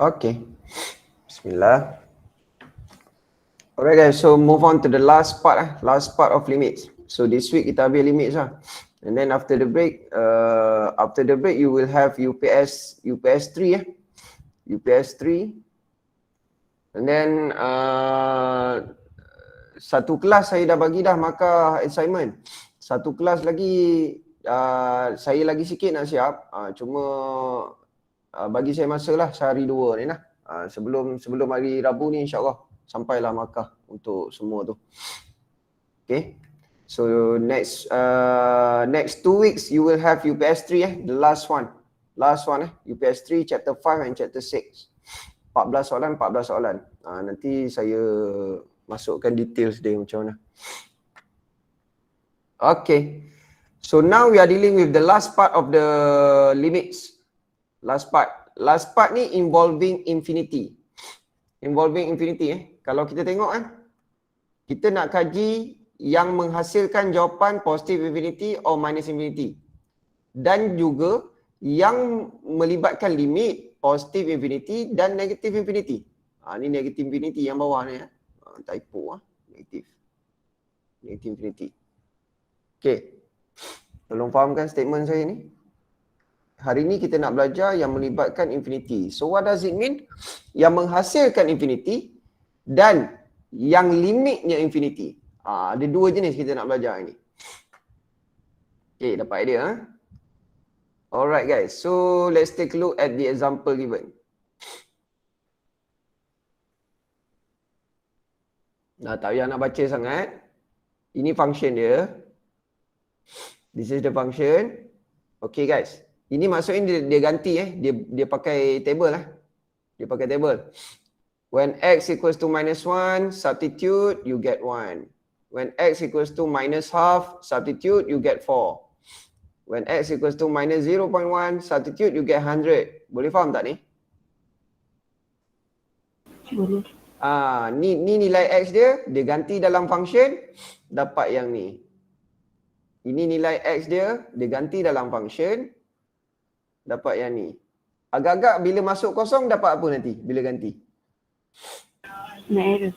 Okay. Bismillah. Alright guys, so move on to the last part of limits. So this week kita habis limits lah. And then after the break you will have UPS 3 UPS 3. And then satu kelas saya dah bagi dah markah assignment. Satu kelas lagi saya lagi sikit nak siap. Cuma bagi saya masa lah sehari dua ni lah. Sebelum hari Rabu ni insyaAllah sampailah markah untuk semua tu. Okay. So next 2 weeks you will have UPS 3 the last one UPS 3 chapter 5 and chapter 6. 14 soalan. Nanti saya masukkan details dia macam mana. Okay. So now we are dealing with the last part of the limits. Last part ni involving infinity. Kalau kita tengok kita nak kaji yang menghasilkan jawapan positive infinity or minus infinity. Dan juga yang melibatkan limit positive infinity dan negative infinity. Ni negative infinity yang bawah ni typo negative infinity. Okay. Tolong fahamkan statement saya ni. Hari ni kita nak belajar yang melibatkan infinity. So what does it mean? Yang menghasilkan infinity dan yang limitnya infinity. Ada dua jenis kita nak belajar ini. Okay, dapat idea Alright guys, so let's take a look at the example given. Tak payah nak baca sangat. Ini function dia. This is the function. Okay guys. Ini maksudnya dia ganti dia pakai table Dia pakai table. When x equals to minus 1, substitute, you get 1. When x equals to minus half, substitute, you get 4. When x equals to minus 0.1, substitute, you get 100. Boleh faham tak ni? Boleh. Ni nilai x dia ganti dalam function, dapat yang ni. Ini nilai x dia ganti dalam function, dapat yang ni. Agak-agak bila masuk kosong dapat apa nanti bila ganti? Make error.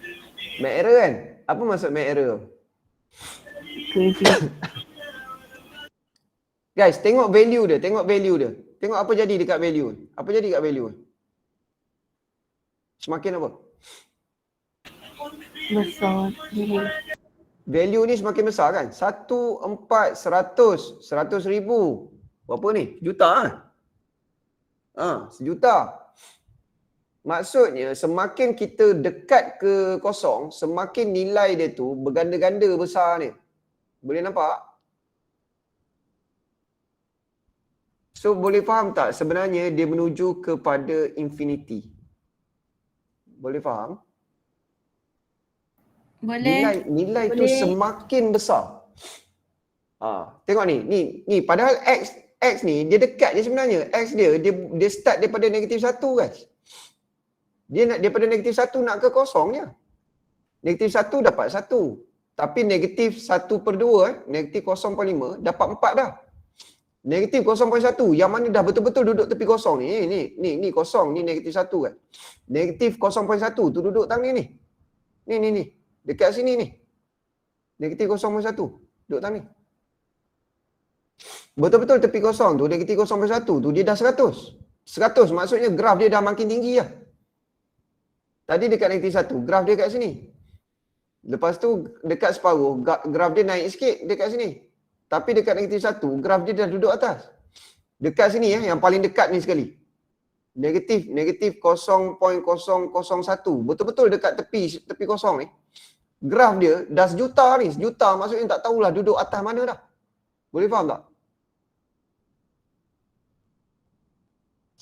Make error kan? Apa maksud make error? Guys, tengok value dia. Tengok apa jadi dekat value. Apa jadi dekat value? Semakin apa? Besar. Value ni semakin besar kan? 1, 4, 100, 100,000. Berapa ni? Juta kan? Sejuta. Maksudnya semakin kita dekat ke kosong, semakin nilai dia tu berganda-ganda besar ni. Boleh nampak? So boleh faham tak sebenarnya dia menuju kepada infinity? Boleh faham? Boleh. Nilai tu Boleh. semakin besar. Tengok ni padahal X ni dia dekat je sebenarnya. X dia start daripada negatif 1 guys. Dia nak daripada negatif 1 nak ke kosong je. Negatif 1 dapat 1. Tapi negatif 1/2 negatif 0.5 dapat 4 dah. Negatif 0.1 yang mana dah betul-betul duduk tepi kosong ni. Ni kosong, ni negatif 1 kan. Negatif 0.1 tu duduk tang ni. Ni. Dekat sini ni. Negatif 0.1 duduk tang ni. Betul-betul tepi kosong tu, negatif 0.1 tu dia dah 100. 100 maksudnya graf dia dah makin tinggi lah. Tadi dekat negatif 1, graf dia kat sini. Lepas tu dekat separuh, graf dia naik sikit dekat sini. Tapi dekat negatif 1, graf dia dah duduk atas. Dekat sini yang paling dekat ni sekali. Negatif 0.001. Betul-betul dekat tepi kosong ni. Graf dia dah sejuta ni. Sejuta maksudnya tak tahulah duduk atas mana dah. Boleh faham tak?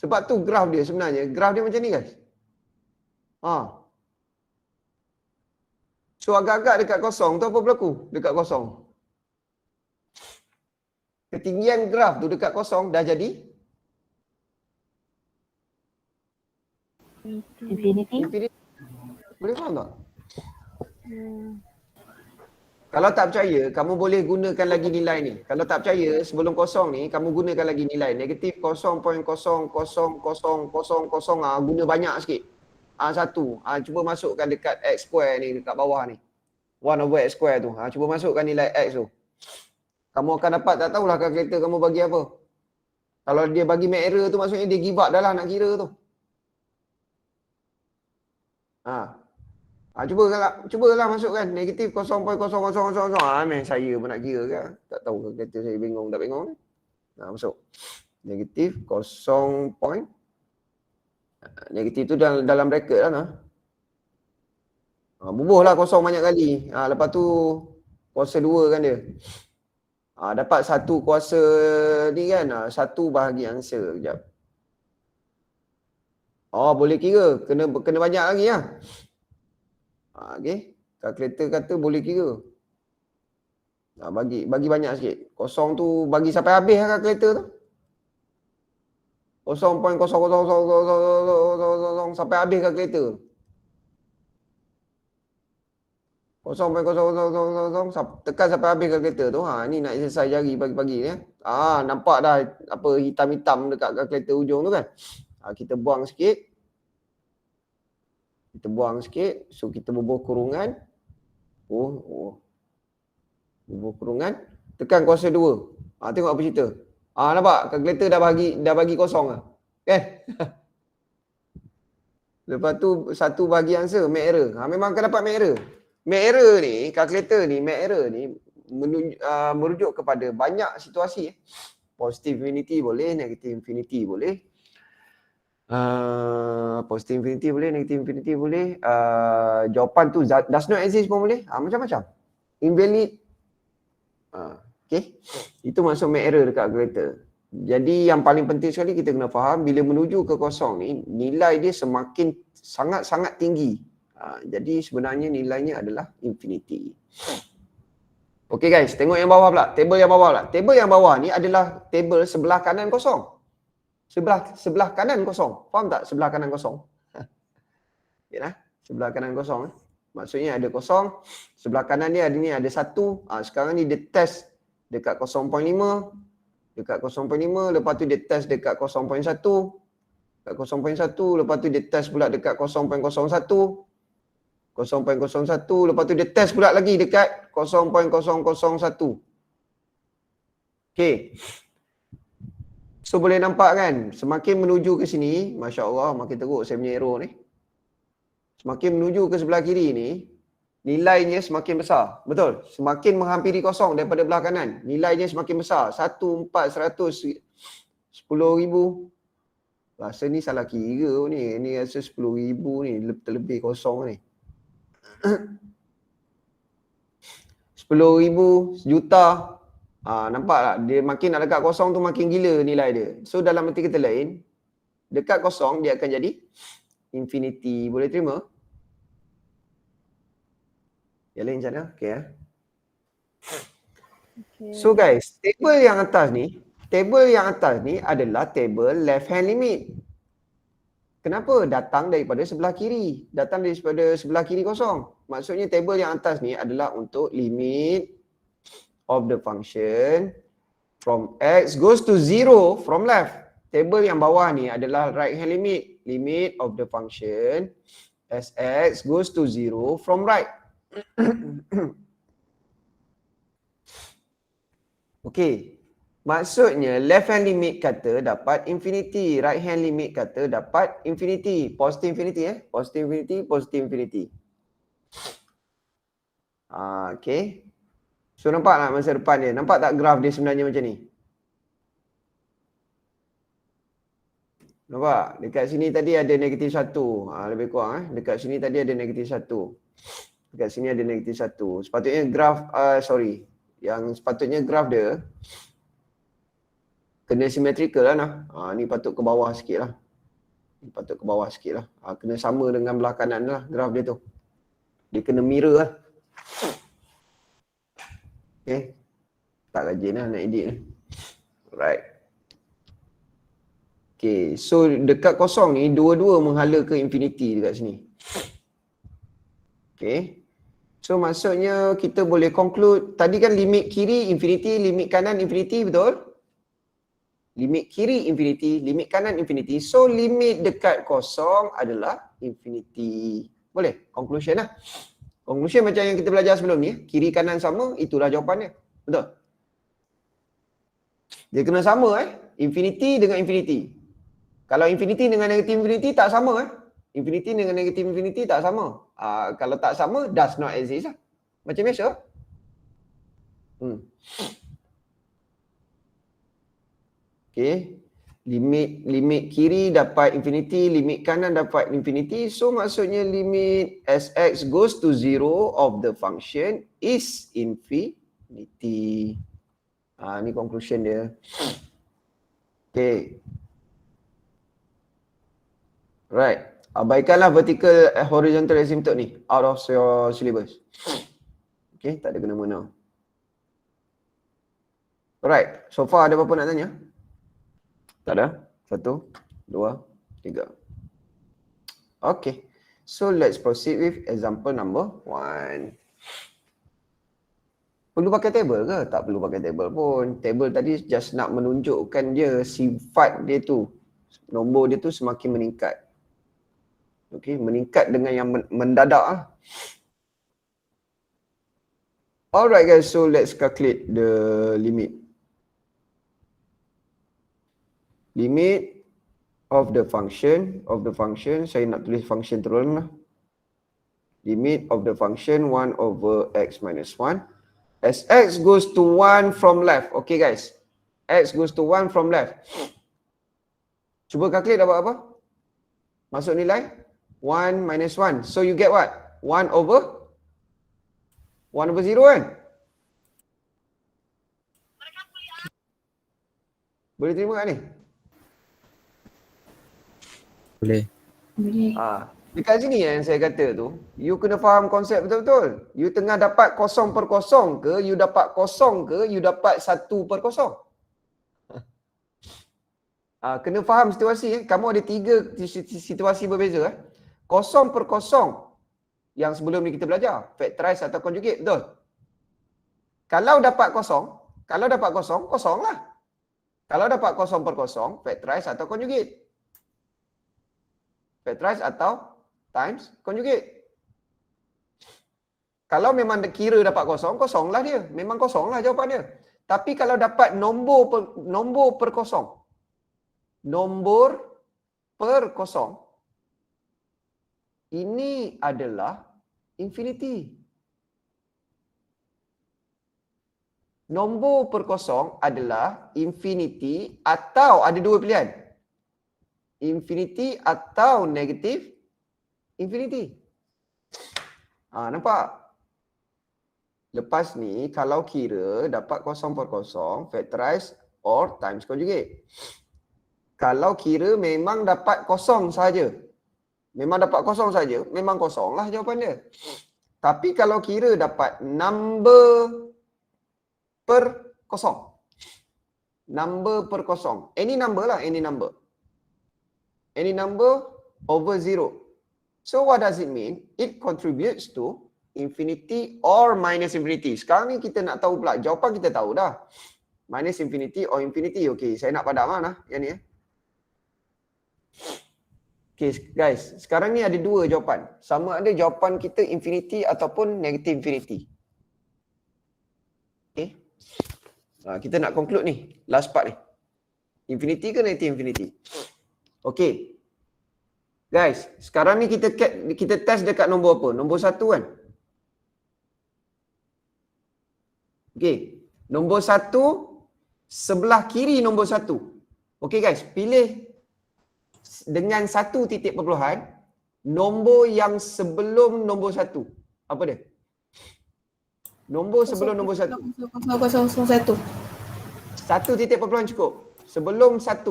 Sebab tu graf dia sebenarnya, graf dia macam ni guys. So agak-agak dekat kosong tu apa berlaku? Dekat kosong. Ketinggian graf tu dekat kosong dah jadi Infinity. Boleh faham tak? Kalau tak percaya, kamu boleh gunakan lagi nilai ni. Kalau tak percaya, sebelum kosong ni, kamu gunakan lagi nilai. Negatif 0.00000, guna banyak sikit. 1. Cuba masukkan dekat X square ni, dekat bawah ni. 1/X square tu. Cuba masukkan nilai X tu. Kamu akan dapat, tak tahulah kalkulator kamu bagi apa. Kalau dia bagi make error tu, maksudnya dia give up dah lah nak kira tu. Cubalah masukkan negatif 0.0000. Saya pun nak kira kan. Tak tahu kalkulator saya bingung tak bingung. Masuk. Negatif 0. Negatif tu dalam bracket lah nah. Bubuhlah kosong banyak kali. Lepas tu kuasa 2 kan dia. Dapat 1 kuasa ni kan. 1 bahagi answer. Sekejap. Boleh kira. Kena banyak lagi lah. Okey. Kalkulator kata boleh kira. Bagi banyak sikit. Kosong tu bagi sampai habis lah kalkulator tu. 0.00000 sampai habis kalkulator. 0.00000 tekan sampai habis kalkulator tu. Ni nak exercise jari pagi-pagi ni. Nampak dah apa hitam-hitam dekat kalkulator ujung tu kan. Kita buang sikit. So kita bubuh kurungan. Bubuh kurungan. Tekan kuasa 2. Tengok apa cerita. Nampak kalkulator dah bagi kosong lah. Kan? Lepas tu 1 bagi answer make error. Memang akan dapat make error. Make error ni, kalkulator ni, make error ni merujuk kepada banyak situasi. Positive infinity boleh, negative infinity boleh. Positive infinity boleh, negative infinity boleh. Jawapan tu does not exist pun boleh. Macam-macam. Invalid. Okay. Itu maksud make error dekat kalkulator. Jadi yang paling penting sekali kita kena faham bila menuju ke kosong ni, nilai dia semakin sangat-sangat tinggi. Jadi sebenarnya nilainya adalah infinity. Okey guys, tengok yang bawah pula. Table yang bawah pula. Table yang bawah ni adalah table sebelah kanan kosong. Sebelah kanan kosong. Faham tak sebelah kanan kosong? Yalah, sebelah kanan kosong. Maksudnya ada kosong, sebelah kanan dia ada 1. Sekarang ni dia test dekat 0.5. Dekat 0.5, lepas tu dia test dekat 0.1. Dekat 0.1, lepas tu dia test pula dekat 0.01. 0.01, lepas tu dia test pula lagi dekat 0.001. Okay. So boleh nampak kan, semakin menuju ke sini, Masya Allah, makin teruk saya punya arrow ni. Semakin menuju ke sebelah kiri ni, nilainya semakin besar. Betul? Semakin menghampiri kosong daripada belah kanan, nilainya semakin besar. 1, 4, 100, 10,000. Rasa ni salah kira ni. Ni rasa 10,000 ni, terlebih kosong ni. 10,000, sejuta. Nampak tak? Dia makin nak dekat kosong tu makin gila nilai dia. So dalam arti kata lain, dekat kosong dia akan jadi infinity. Boleh terima? Yang lain macam mana? Okay ya. So guys, table yang atas ni adalah table left hand limit. Kenapa? Datang daripada sebelah kiri. Datang daripada sebelah kiri kosong. Maksudnya table yang atas ni adalah untuk limit of the function from x goes to 0 from left. Table yang bawah ni adalah right hand limit. Limit of the function as x goes to 0 from right. Okey. Maksudnya left hand limit kata dapat infinity, right hand limit kata dapat infinity, positive infinity positive infinity, positive infinity. Okey. So nampak tak masa depan dia? Nampak tak graf dia sebenarnya macam ni? Nampak? Dekat sini tadi ada negatif 1. Lebih kurang Dekat sini tadi ada negatif 1. Dekat sini ada negatif 1. Sepatutnya graf, yang sepatutnya graf dia kena symmetrical lah nah. Ni patut ke bawah sikit lah. Kena sama dengan belah kanan lah graf dia tu. Dia kena mirror lah. Okay. Tak rajin lah nak edit ni. Alright. Okay. So dekat kosong ni dua-dua menghala ke infinity dekat sini. Okay. So maksudnya kita boleh conclude, tadi kan limit kiri infinity, limit kanan infinity, betul? Limit kiri infinity, limit kanan infinity. So limit dekat kosong adalah infinity. Boleh? Conclusion lah. Conclusion macam yang kita belajar sebelum ni. Kiri kanan sama, itulah jawapannya. Betul? Dia kena sama infinity dengan infinity. Kalau infinity dengan negative infinity tak sama Infinity dengan negative infinity tak sama. Kalau tak sama, does not exist lah. Macam biasa. Okay. Limit kiri dapat infinity, limit kanan dapat infinity. So maksudnya limit Sx goes to 0 of the function is infinity. Ni conclusion dia. Okay. Right. Abaikanlah vertical horizontal asymptote ni out of your syllabus. Okay, tak ada kena-mena. Alright, so far ada apa-apa nak tanya? Tak ada? 1, 2, 3. Okay, so let's proceed with example number 1. Perlu pakai table ke? Tak perlu pakai table pun. Table tadi just nak menunjukkan je sifat dia tu. Nombor dia tu semakin meningkat. Okay, meningkat dengan yang mendadak lah. Alright guys, so let's calculate the limit. Limit of the function, saya nak tulis function terus lah. Limit of the function 1 over x minus 1. As x goes to 1 from left. Okay guys, x goes to 1 from left. Cuba calculate dapat apa? Masuk nilai 1 minus 1. So you get what? 1 over 0 kan? Boleh terima tak ni? Boleh. Boleh. Dekat sini yang saya kata tu, you kena faham konsep betul-betul. You tengah dapat 0 per 0 ke, you dapat 0 ke, you dapat 1 per 0. Kena faham situasi. Kamu ada 3 situasi berbeza. 0 per 0 yang sebelum ni kita belajar. Factorize atau conjugate, betul? Kalau dapat 0, kosong lah. Kalau dapat 0 per 0, factorize atau conjugate. Factorize atau times conjugate. Kalau memang kira dapat 0, kosong lah dia. Memang kosong lah jawapan dia. Tapi kalau dapat nombor per 0, nombor per 0, ini adalah infinity. Nombor per 0 adalah infinity atau ada 2 pilihan. Infinity atau negative infinity. Nampak? Lepas ni kalau kira dapat 0 per 0, factorize or times conjugate. Kalau kira memang dapat 0 saja. Memang kosong lah jawapan dia. Tapi kalau kira dapat number per 0. Number per 0. Any number lah, any number. Any number over 0. So what does it mean? It contributes to infinity or minus infinity. Sekarang ni kita nak tahu pula. Jawapan kita tahu dah. Minus infinity or infinity. Okay, saya nak padam lah yang ni. Okay guys, sekarang ni ada 2 jawapan. Sama ada jawapan kita infinity ataupun negative infinity. Okay. Kita nak conclude ni. Last part ni. Infinity ke negative infinity? Okay. Guys, sekarang ni kita test dekat nombor apa? Nombor 1 kan? Okay. Nombor 1, sebelah kiri nombor 1. Okay guys, pilih dengan 1 titik perpuluhan, nombor yang sebelum nombor 1. Apa dia? Nombor sebelum nombor 1. 0,001. 1 titik perpuluhan cukup. Sebelum 1.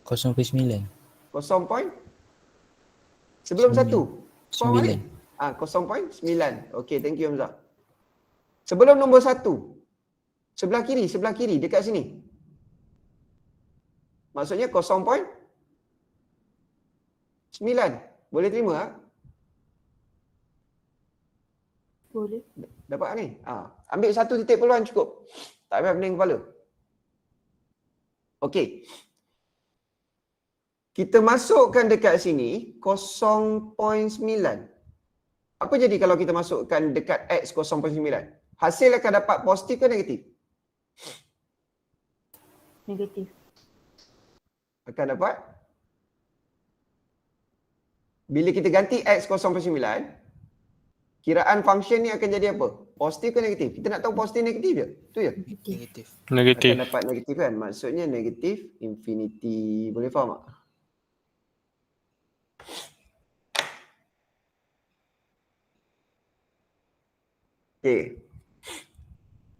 0.9. 0 point? Sebelum 1. 9. 0.9. Okay, thank you Hamzah. Sebelum nombor 1. Sebelah kiri, dekat sini. Maksudnya 0.9. Boleh terima? Boleh. Dapat ni? Ambil satu titik peluang cukup. Tak payah pening kepala. Okey. Kita masukkan dekat sini 0.9. Apa jadi kalau kita masukkan dekat X 0.9? Hasil akan dapat positif ke negatif? Negatif. Akan dapat. Bila kita ganti X 0.9, kiraan function ni akan jadi apa? Positif ke negatif? Kita nak tahu positif negatif je. Tu je. Negatif. Negatif. Negatif. Akan dapat negatif kan? Maksudnya negatif infinity. Boleh faham tak? Okay.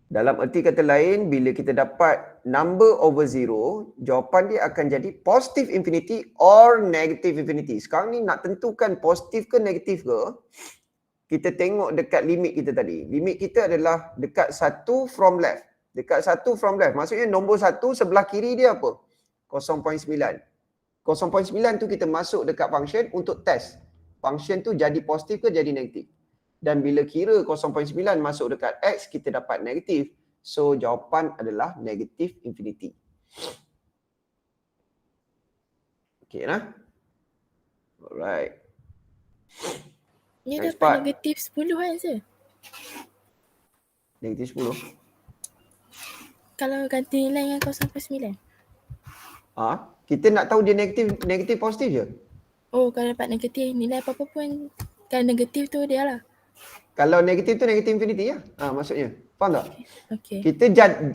Dalam erti kata lain, bila kita dapat number over zero, jawapan dia akan jadi positive infinity or negative infinity. Sekarang ni nak tentukan positif ke negatif ke, kita tengok dekat limit kita tadi. Limit kita adalah dekat 1 from left. Dekat 1 from left. Maksudnya nombor 1 sebelah kiri dia apa? 0.9. 0.9 tu kita masuk dekat function untuk test. Function tu jadi positif ke jadi negatif. Dan bila kira 0.9 masuk dekat X, kita dapat negatif. So, jawapan adalah negatif infinity. Okay lah. Alright. Ni Next dapat part. negatif 10 kan sir? Negatif 10. Kalau ganti nilai dengan 0.9. Kita nak tahu dia negatif positif je. Oh, kalau dapat negatif, nilai apa-apa pun kalau negatif tu dia lah. Kalau negatif tu negatif infinity lah. Maksudnya. Faham tak? Okay.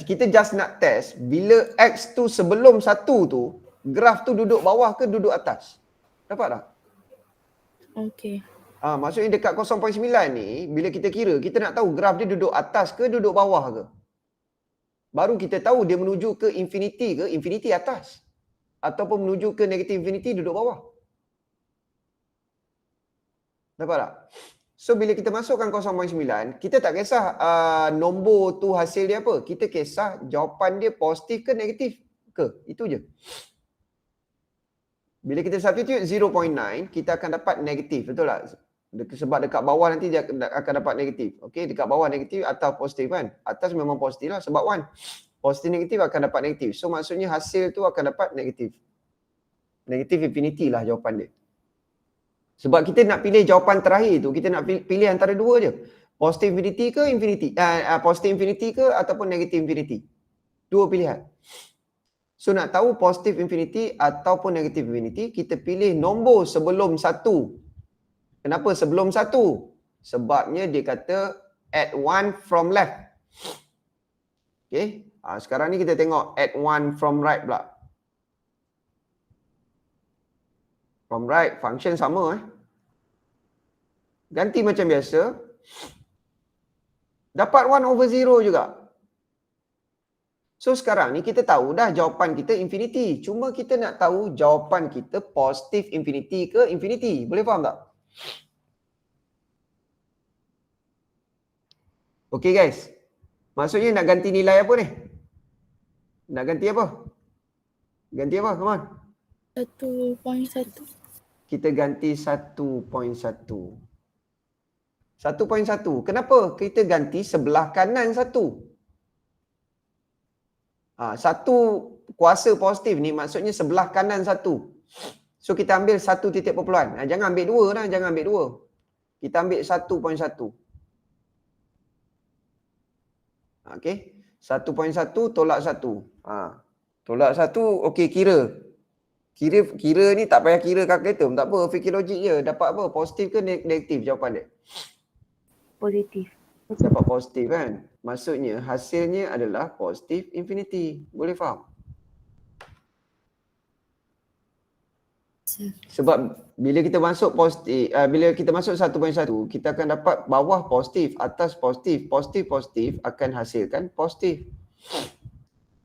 Kita just nak test bila X tu sebelum 1 tu, graf tu duduk bawah ke duduk atas. Dapat tak? Okay. Maksudnya dekat 0.9 ni, bila kita kira, kita nak tahu graf dia duduk atas ke duduk bawah ke. Baru kita tahu dia menuju ke infinity atas. Ataupun menuju ke negatif infinity duduk bawah. Dapat tak? So bila kita masukkan 0.9, kita tak kisah nombor tu hasil dia apa. Kita kisah jawapan dia positif ke negatif ke. Itu je. Bila kita substitute 0.9, kita akan dapat negatif. Betul tak? Sebab dekat bawah nanti dia akan dapat negatif. Okey, dekat bawah negatif, atas positif kan. Atas memang positif lah sebab 1. Positif negatif akan dapat negatif. So maksudnya hasil tu akan dapat negatif. Negatif infinity lah jawapan dia. Sebab kita nak pilih jawapan terakhir tu, kita nak pilih antara dua je. Positive infinity ke infinity? Positive infinity ke ataupun negative infinity? Dua pilihan. So nak tahu positive infinity ataupun negative infinity, kita pilih nombor sebelum 1. Kenapa sebelum 1? Sebabnya dia kata add 1 from left. Okay. Sekarang ni kita tengok add 1 from right pula. From right, function sama Ganti macam biasa. Dapat 1 over 0 juga. So sekarang ni kita tahu dah jawapan kita infinity. Cuma kita nak tahu jawapan kita positif infinity ke infinity. Boleh faham tak? Okay guys. Maksudnya nak ganti nilai apa ni? Nak ganti apa? Ganti apa? Come on. 1.1. Kita ganti 1.1. 1.1. Kenapa kita ganti sebelah kanan 1? Satu kuasa positif ni maksudnya sebelah kanan 1. So kita ambil 1 titik perpuluhan. Jangan ambil 2 lah. Jangan ambil 2. Kita ambil 1.1. Okay. 1.1 tolak 1. Tolak 1, okey kira. Kira ni tak payah kira kalkulator, tak apa, fikir logik je. Dapat apa? Positif ke negatif jawapan dia? Positif. Dapat positif kan? Maksudnya hasilnya adalah positif infinity. Boleh faham? Sebab bila kita masuk positif, bila kita masuk 1.1, kita akan dapat bawah positif, atas positif, positif akan hasilkan positif.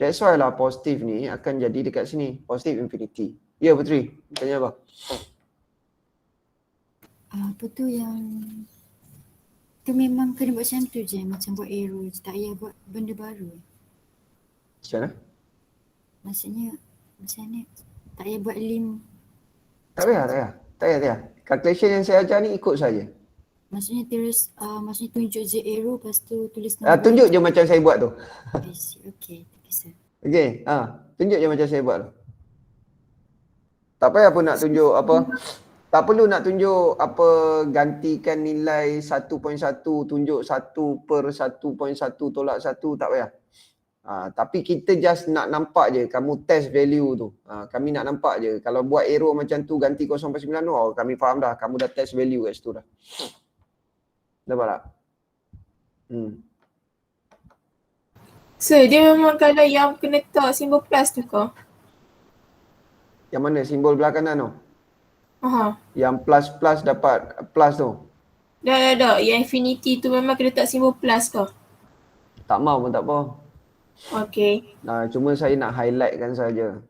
That's why lah positif ni akan jadi dekat sini, positif infinity. Ya Putri, tanya apa? Apa tu yang tu memang kena buat macam tu je, macam buat arrow je, tak payah buat benda baru. Macam mana? Maksudnya macam mana? Tak payah buat lim. Tak payah. Calculation yang saya ajar ni ikut saja. Maksudnya terus maksudnya tunjuk je arrow lepas tu tulis Tunjuk je macam saya buat tu. I see. Okay, thank you sir. Okey, tunjuk je macam saya buat tu. Tak payah pun nak tunjuk apa. Tak perlu nak tunjuk apa gantikan nilai 1.1 tunjuk 1/1.1 tolak 1, tak payah. Tapi kita just nak nampak je kamu test value tu. Kami nak nampak je. Kalau buat arrow macam tu ganti 0.9 tu, kami faham dah. Kamu dah test value kat situ dah. Nampak tak? So dia memang kalau yang kena letak simbol plus tu ke? Yang mana simbol belah kanan tu? Yang plus dapat plus tu. Dah. Yang infinity tu memang kena letak simbol plus ke? Tak mau pun tak apa. Okay. Cuma saya nak highlightkan saja.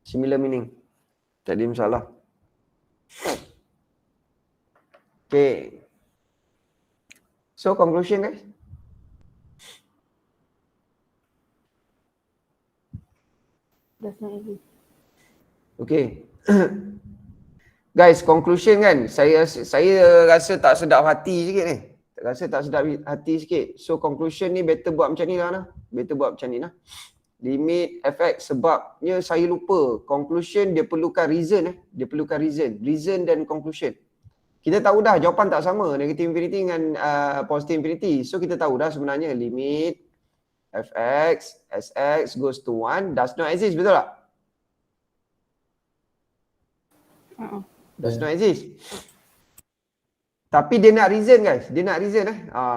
Similar meaning. Tak ada masalah. Okay. So conclusion guys. Okay. Guys, conclusion kan. Saya rasa tak sedap hati sikit ni. So conclusion ni better buat macam ni lah. Limit fx sebabnya saya lupa. Conclusion dia perlukan reason. Reason dan conclusion. Kita tahu dah jawapan tak sama negative infinity dengan positive infinity. So kita tahu dah sebenarnya limit fx sx goes to 1 does not exist, betul tak? Does not exist. Tapi dia nak reason guys.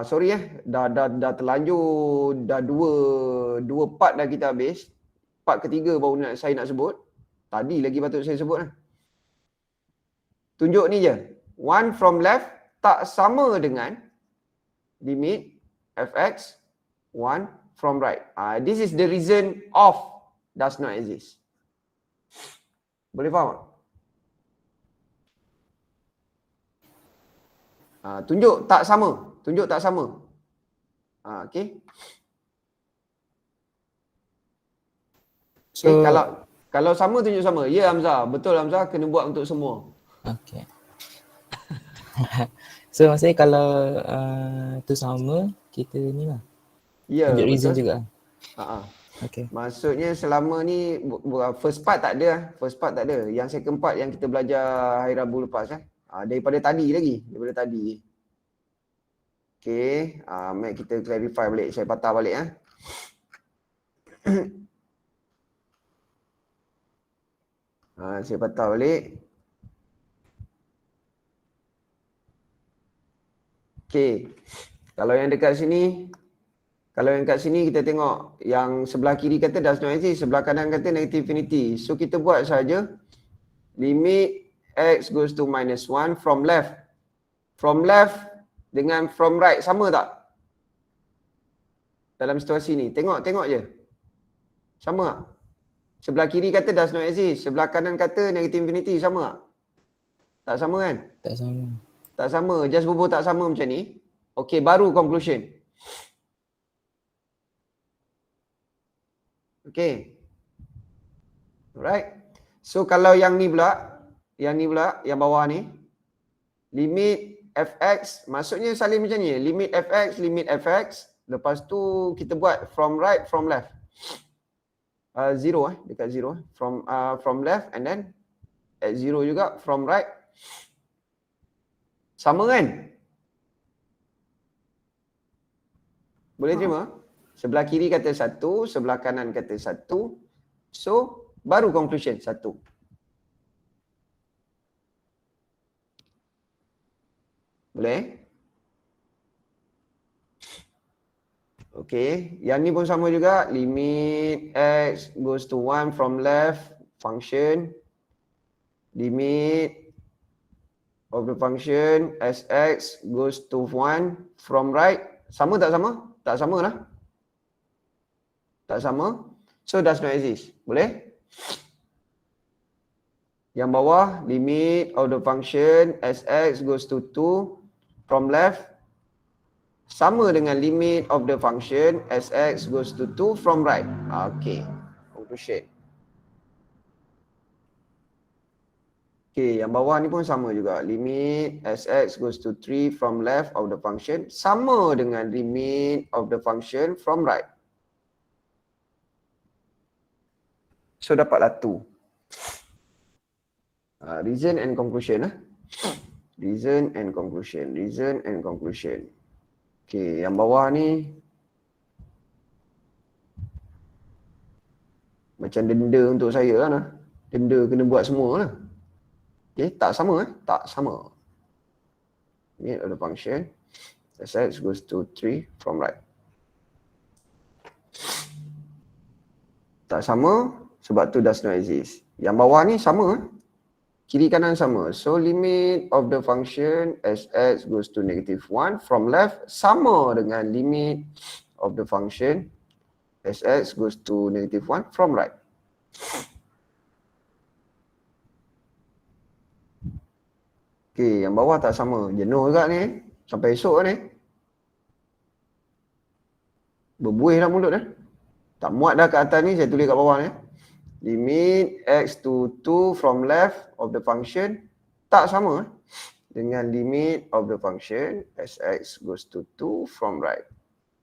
Sorry dah terlanjur dah dua part dah kita habis. Part ketiga baru saya nak sebut. Tadi lagi patut saya sebut lah. Tunjuk ni je. 1 from left tak sama dengan limit fx 1 from right. This is the reason of does not exist. Boleh faham tak? Tunjuk tak sama. Okay. So, kalau sama tunjuk sama. Ya Hamzah, betul Hamzah, kena buat untuk semua. okay. So maksudnya kalau tu sama, kita ni lah. Ya, Tunjuk reason betul. juga. Okay. Maksudnya selama ni first part tak ada. Yang second part yang kita belajar hari Rabu lepas daripada tadi. Okay, mari kita clarify balik. Saya patah balik saya patah balik. Okay, kalau yang dekat sini kita tengok yang sebelah kiri kata does not exist, sebelah kanan kata negative infinity. So kita buat saja limit x goes to -1 from left. From left dengan from right sama tak? Dalam situasi ni. Tengok je. Sama tak? Sebelah kiri kata does not exist, sebelah kanan kata negative infinity, sama tak? Tak sama kan? Tak sama. Just bubuh tak sama macam ni. Okay, baru conclusion. Okay. Alright. So kalau yang ni pula, yang bawah ni, limit fx, maksudnya saling macam ni. Limit fx, lepas tu kita buat from right, from left. Zero dekat zero. From left and then at zero juga, from right. Sama kan? Boleh terima? Sebelah kiri kata 1, sebelah kanan kata 1. So, baru conclusion 1. Boleh? Okay, yang ni pun sama juga. Limit x goes to 1 from left function. Limit of the function sx goes to 1 from right. Sama tak sama? Tak sama lah. Tak sama. So does not exist. Boleh? Yang bawah, limit of the function sx goes to 2 from left. Sama dengan limit of the function sx goes to 2 from right. Okay. Conclusion. Okay, yang bawah ni pun sama juga. Limit Sx goes to 3 from left of the function sama dengan limit of the function from right. So dapatlah 2. Reason and conclusion. Reason and conclusion. Reason and conclusion. Okay, yang bawah ni macam denda untuk saya lah. Denda kena buat semua lah. Okay, tak sama tak sama. Limit of the function Sx goes to 3 from right. Tak sama sebab tu does not exist. Yang bawah ni sama. Kiri kanan sama. So limit of the function Sx goes to -1 from left sama dengan limit of the function Sx goes to -1 from right. Okay, yang bawah tak sama. Jenuh juga ni. Sampai esok ni. Berbuih dah mulut dah. Tak muat dah kat atas ni, saya tulis kat bawah ni. Limit x to 2 from left of the function tak sama dengan limit of the function Sx goes to 2 from right.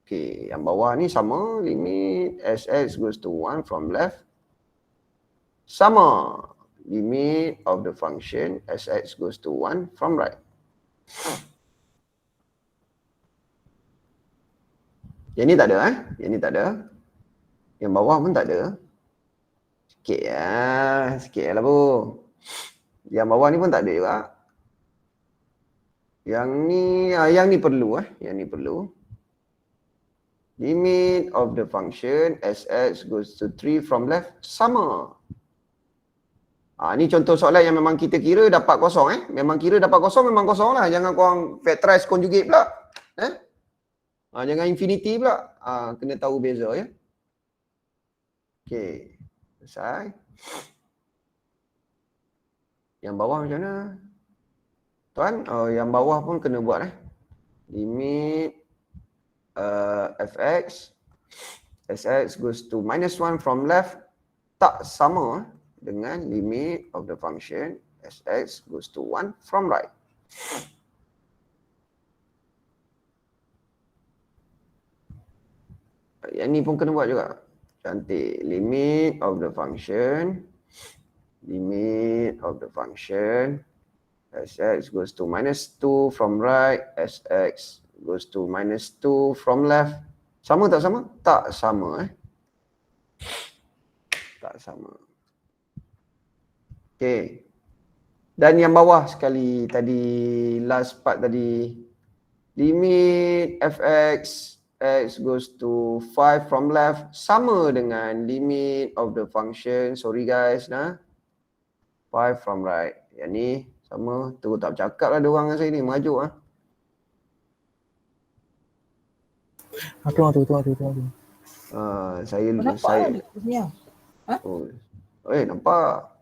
Okay, yang bawah ni sama. Limit Sx goes to 1 from left sama limit of the function Sx goes to 1 from right. Yang ni tak ada Yang ni tak ada. Yang bawah pun tak ada. Sikit lah bu. Yang bawah ni pun tak ada juga. Yang ni perlu Yang ni perlu. Limit of the function Sx goes to 3 from left sama. Ni contoh soalan yang memang kita kira dapat kosong Memang kira dapat kosong, memang kosong lah. Jangan korang factorize conjugate pula. Jangan infinity pula. Kena tahu beza ya. Okay. Selesai. Yang bawah macam mana? Tuan, yang bawah pun kena buat Limit fx Sx goes to -1 from left tak sama dengan limit of the function Sx goes to 1 from right. Yang ni pun kena buat juga. Cantik. Limit of the function Sx goes to -2 from right, Sx goes to -2 from left. Sama tak sama? Tak sama Tak sama. Okay. Dan yang bawah sekali tadi, last part tadi. Limit fx x goes to 5 from left sama dengan limit of the function, sorry guys 5 from right. Yang ni sama, terus tak bercakap lah diorang dengan saya ni, mengajuk Tunggu. Saya Nampak nampak.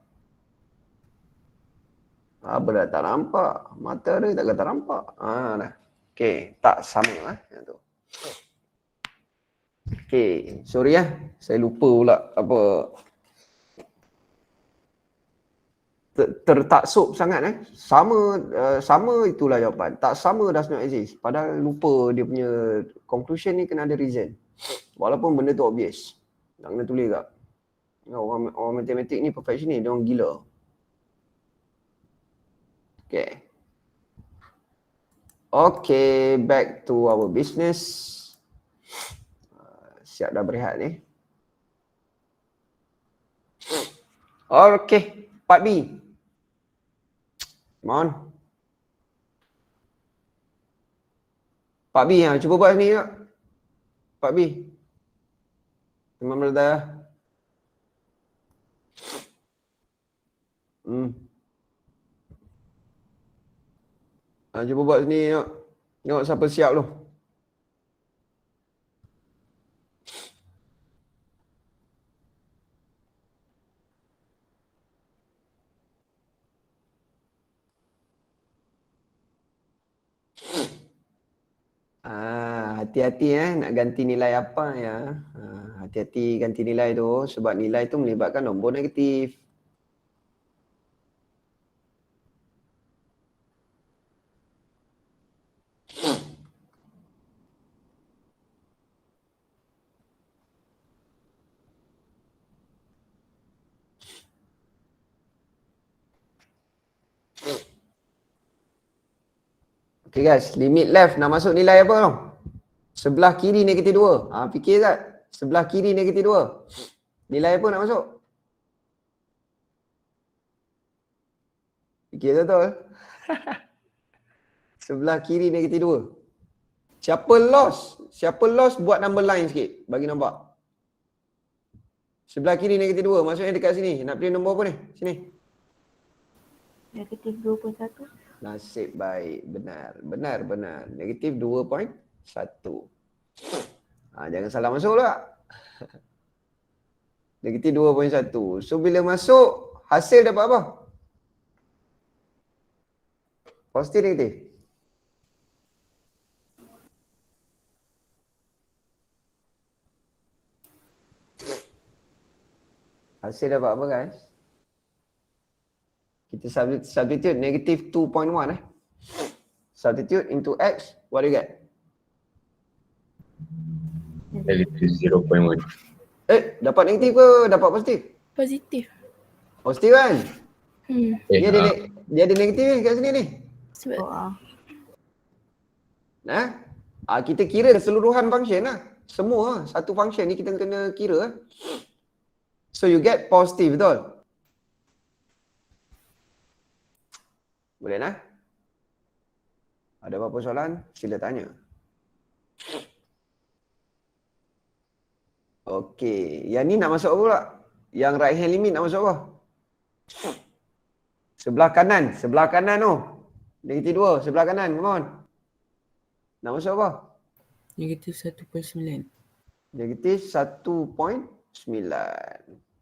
Apa dah tak nampak? Mata dia tak kata nampak. Dah. Okey, tak sama yang tu. Okey, sorry saya lupa pula apa. Tertaksub sangat sama itulah jawapan. Tak sama does not exist. Padahal lupa dia punya conclusion ni kena ada reason. Walaupun benda tu obvious. Tak kena tulis tak. Orang matematik ni perfectionist, dia orang gila. Okay, back to our business. Siap dah berehat ni. Okay, part B. Come on. Part B cuba buat ni tak? Part B. Memang berada. Cuba buat sini tengok. Tengok siapa siap tu. Hati-hati nak ganti nilai apa ya. Hati-hati ganti nilai tu sebab nilai tu melibatkan nombor negatif. Okay guys, limit left nak masuk nilai apa tau? Sebelah kiri negatif 2. Fikir tak? Sebelah kiri negatif 2. Nilai apa nak masuk? Fikir betul. Sebelah kiri negatif 2. Siapa loss? Siapa loss buat number line sikit. Bagi nampak. Sebelah kiri negatif 2. Maksudnya dekat sini. Nak pilih nombor apa ni? Sini. Negatif 2.1. Nasib baik. Benar. Negatif 2.1. Jangan salah masuk pula. Negatif 2.1. So bila masuk, hasil dapat apa? Positif negatif? Hasil dapat apa guys? Kita substitute negative 2.1 Substitute into x, what do you get? Negative 0.1. Dapat negatif ke dapat positif? Positif. Positif kan? Dia ada negatif ni kat sini ni. Sebab Kita kira keseluruhan function lah. Semua satu function ni kita kena kira. So you get positive, betul? Boleh lah? Ada apa-apa soalan? Sila tanya. Okey, yang ni nak masuk apa pula? Yang right hand limit nak masuk apa? Sebelah kanan tu. Negatif 2, sebelah kanan, come on. Nak masuk apa? Negatif 1.9. Negatif 1.9.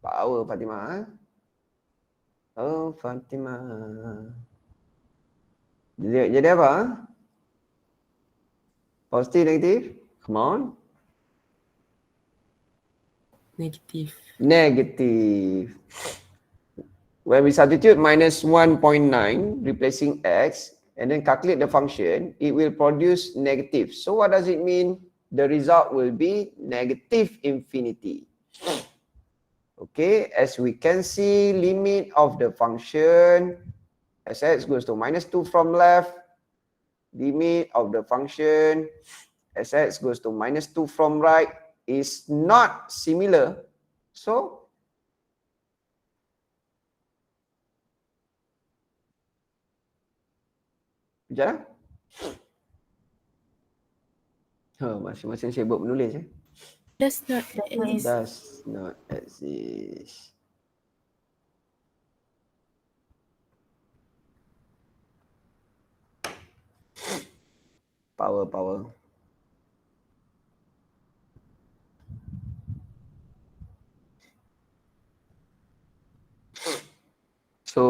Power Fatimah. Oh Fatimah. Jadi apa? Positif, negatif? Come on. Negative. When we substitute minus 1.9 replacing x and then calculate the function, it will produce negative. So what does it mean? The result will be negative infinity. Okay, as we can see, limit of the function as x goes to minus 2 from left, limit of the function as x goes to minus 2 from right is not similar. So, sekejap. Masing-masing sibuk menulis. does not exist. Does not exist. Power. So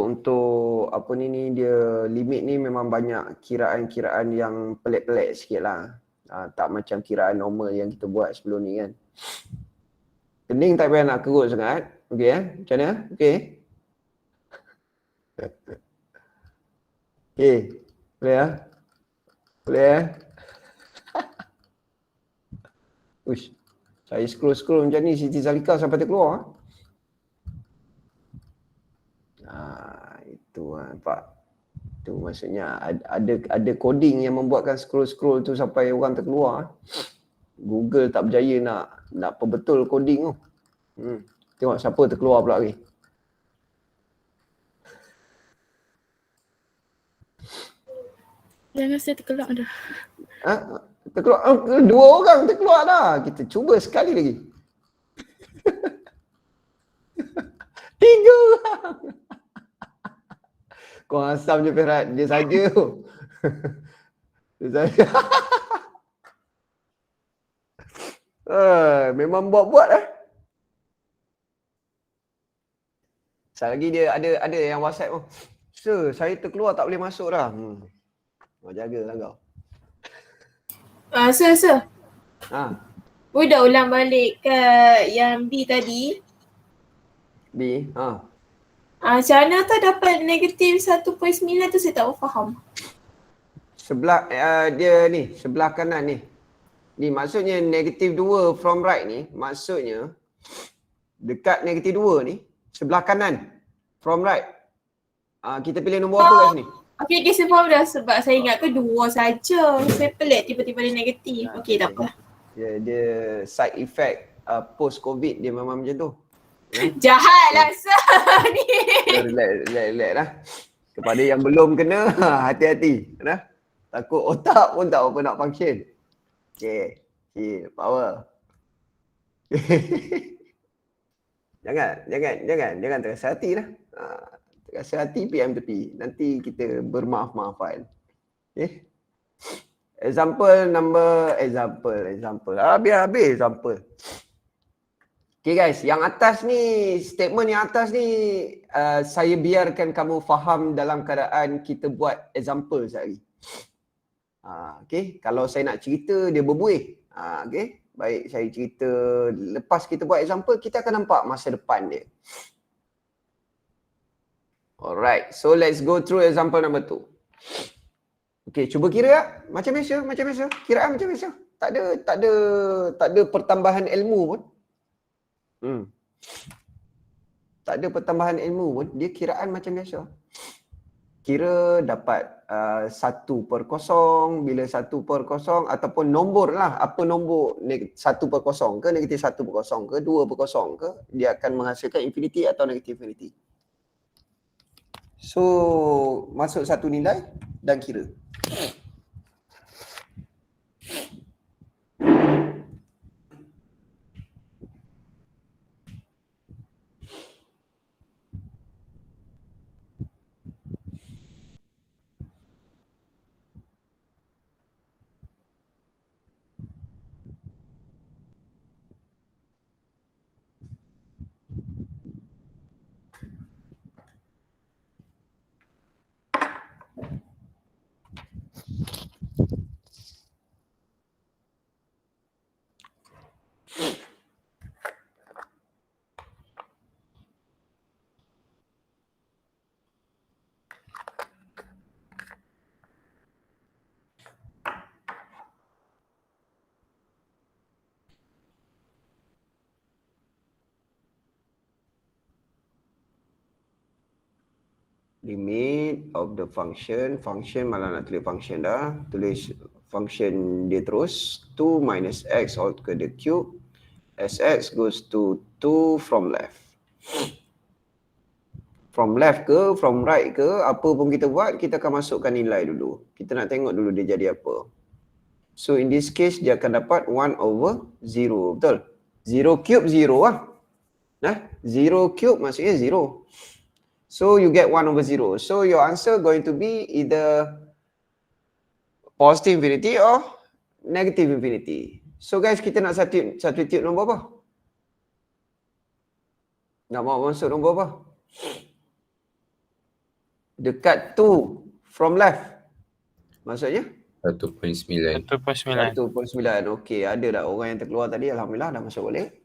untuk apa ni dia limit ni memang banyak kiraan-kiraan yang pelik-pelik sikit lah. Tak macam kiraan normal yang kita buat sebelum ni kan. Kening tak payah nak kerut sangat. Okey macam mana? Okey. Okey. Boleh ya? Boleh ya? Uish. Saya scroll macam ni Siti Zalika sampai terkeluar. Itu nampak. Itu maksudnya ada coding yang membuatkan scroll tu sampai orang terkeluar. Google tak berjaya nak perbetul coding tu. Tengok siapa terkeluar pula lagi. Jangan saya terkelak dah. Terkeluar, 2 orang terkeluar dah. Kita cuba sekali lagi. 3 orang. Kau asam je Ferhat, dia saja. Dia saja. Memang buat-buat lah. Sekali lagi dia ada yang WhatsApp tu. Sir, saya terkeluar tak boleh masuk dah. Kau jagalah kau. Sir. Boleh dah ulang balik ke yang B tadi? B? Macam mana tu dapat negatif 1.9 tu saya tak faham. Sebelah dia ni, sebelah kanan ni. Ni maksudnya negatif 2 from right ni, maksudnya dekat negatif 2 ni, sebelah kanan from right. Kita pilih nombor apa kat sini? Okay, saya faham dah sebab saya ingat ke 2 saja. Saya pelik tiba-tiba dia negatif. Okay, tak apa. Dia side effect post COVID dia memang macam tu. Jahat lah sir ni. Relax lah. Kepada yang belum kena, hati-hati. Nah. Takut otak pun tak apa nak function. Okay. Power. Jangan terasa hati lah. Terasa hati PM tepi. Nanti kita bermaaf-maafan. Okay. Example. Biar habis example. Okay guys, yang atas ni, statement yang atas ni saya biarkan kamu faham dalam keadaan kita buat example sekali. Okay, kalau saya nak cerita dia berbuih. Okay, baik saya cerita, lepas kita buat example kita akan nampak masa depan dia. Alright, so let's go through example number 2. Okay, cuba kira lah. Macam biasa. Kiraan macam biasa. Tak ada pertambahan ilmu pun. Tak ada pertambahan ilmu pun. Dia kiraan macam biasa. Kira dapat 1/0. Bila 1/0 ataupun nombor lah. Apa nombor 1/0 ke, negatif 1/0 ke, 2/0 ke. Dia akan menghasilkan infinity atau negatif infinity. So, masuk satu nilai dan kira. Limit of the function malah nak tulis function dah. Tulis function dia terus. 2 minus x all to the cube. Sx goes to 2 from left. From left ke, from right ke, apa pun kita buat, kita akan masukkan nilai dulu. Kita nak tengok dulu dia jadi apa. So in this case, dia akan dapat 1/0. Betul? 0 cube 0 lah. Nah, 0 cube maksudnya 0. So you get 1/0. So your answer going to be either positive infinity or negative infinity. So guys, kita nak substitute nombor apa? Nak mau masuk nombor apa? Dekat 2 from left. Maksudnya? 1.9. 1.9. Okey, ada dah orang yang terkeluar tadi. Alhamdulillah dah masuk balik.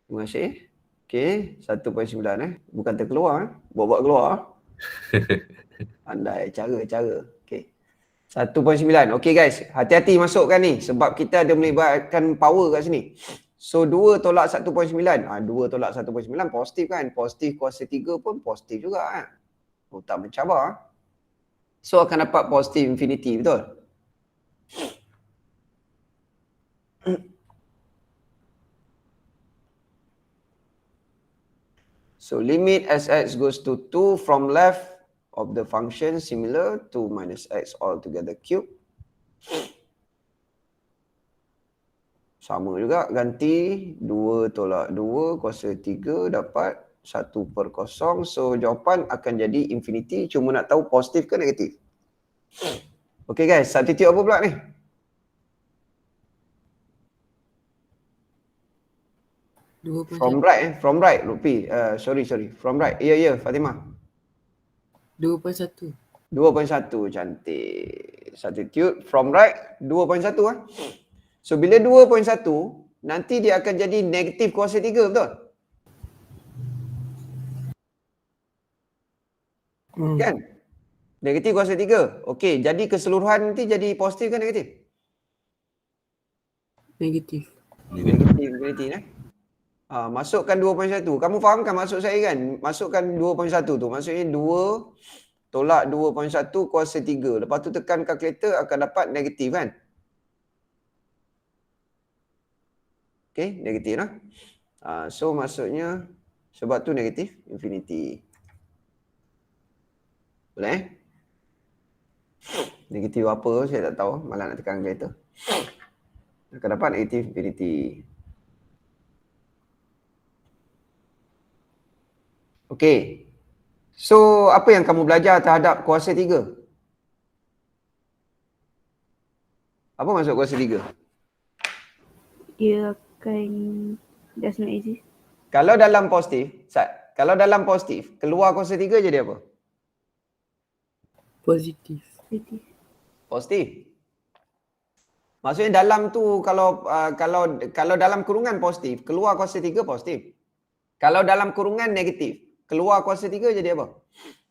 Terima kasih. Okey, 1.9 bukan terkeluar buat-buat keluar. Andai cara. Okey. 1.9. Okey guys, hati-hati masukkan ni sebab kita ada melibatkan power kat sini. So 2 tolak 1.9. 2 tolak 1.9 positif kan? Positif kuasa 3 pun positif juga kan? Oh, tak mencabar. So akan dapat positif infinity, betul? So limit Sx goes to 2 from left of the function similar to minus x all together cube. Sama juga, ganti 2 tolak 2 kuasa 3 dapat 1/0. So jawapan akan jadi infinity, cuma nak tahu positif ke negatif. Okay guys, substitute apa pula ni? From right Lutfi. Sorry. From right. Ya, Fatimah. 2.1. 2.1, cantik. Substitute from right 2.1 ah. So bila 2.1 nanti dia akan jadi negatif kuasa 3, betul? Kan? Negatif kuasa 3. Okey, jadi keseluruhan nanti jadi positif ke negatif? Negatif. Negatif. Masukkan 2.1. Kamu faham kan maksud saya kan? Masukkan 2.1 tu. Maksudnya 2 tolak 2.1 kuasa 3. Lepas tu tekan kalkulator akan dapat negatif kan? Okay, negatif lah. So maksudnya sebab tu negatif infinity. Boleh Negatif apa saya tak tahu. Malah nak tekan kalkulator. Akan dapat negatif infinity. Okay. So, apa yang kamu belajar terhadap kuasa 3? Apa maksud kuasa 3? Dia akan does not exist. Kalau dalam positif, kalau dalam positif, keluar kuasa 3 jadi apa? Positif. Positif. Positif. Maksudnya dalam tu kalau dalam kurungan positif, keluar kuasa 3 positif. Kalau dalam kurungan negatif, keluar kuasa 3 jadi apa?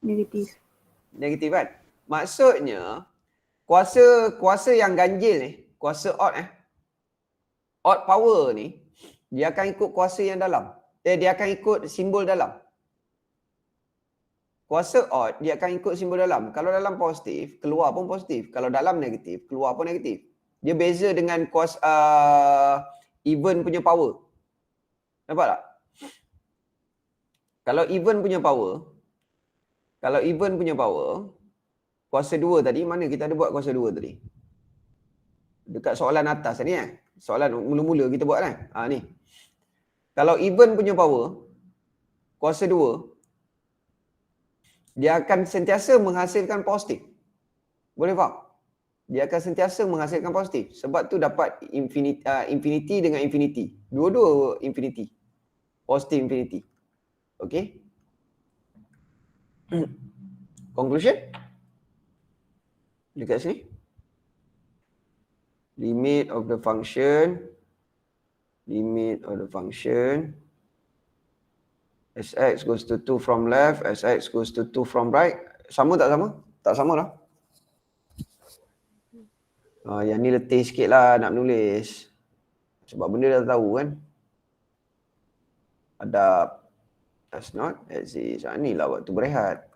Negatif. Negatif kan? Maksudnya kuasa yang ganjil ni, kuasa odd odd power ni, dia akan ikut kuasa yang dalam. Dia akan ikut simbol dalam. Kuasa odd dia akan ikut simbol dalam. Kalau dalam positif, keluar pun positif. Kalau dalam negatif, keluar pun negatif. Dia beza dengan kuasa even punya power. Nampak tak? Kalau even punya power, kuasa 2 tadi, mana kita ada buat kuasa 2 tadi? Dekat soalan atas ni Soalan mula-mula kita buat kan? Ni. Kalau even punya power, kuasa 2, dia akan sentiasa menghasilkan positif. Boleh faham? Dia akan sentiasa menghasilkan positif. Sebab tu dapat infinity dengan infinity. Dua-dua infinity. Positif infinity. Okay? Conclusion? Dekat sini. Limit of the function Sx goes to 2 from left, Sx goes to 2 from right. Sama tak sama? Tak sama lah. Yang ni letih sikit lah nak menulis. Sebab benda dah tahu kan. Adab. Does not exist. Ni lah waktu berehat.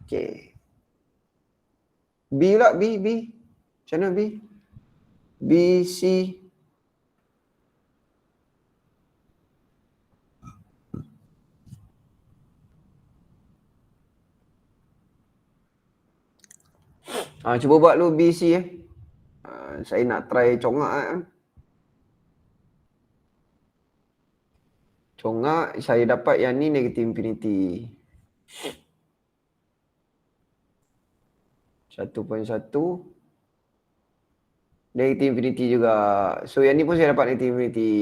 Okay. B pula, B. Macam mana B? B, C. Cuba buat dulu B, C saya nak try congak Congak, saya dapat yang ni negative infinity. 1.1 negative infinity juga. So yang ni pun saya dapat negative infinity.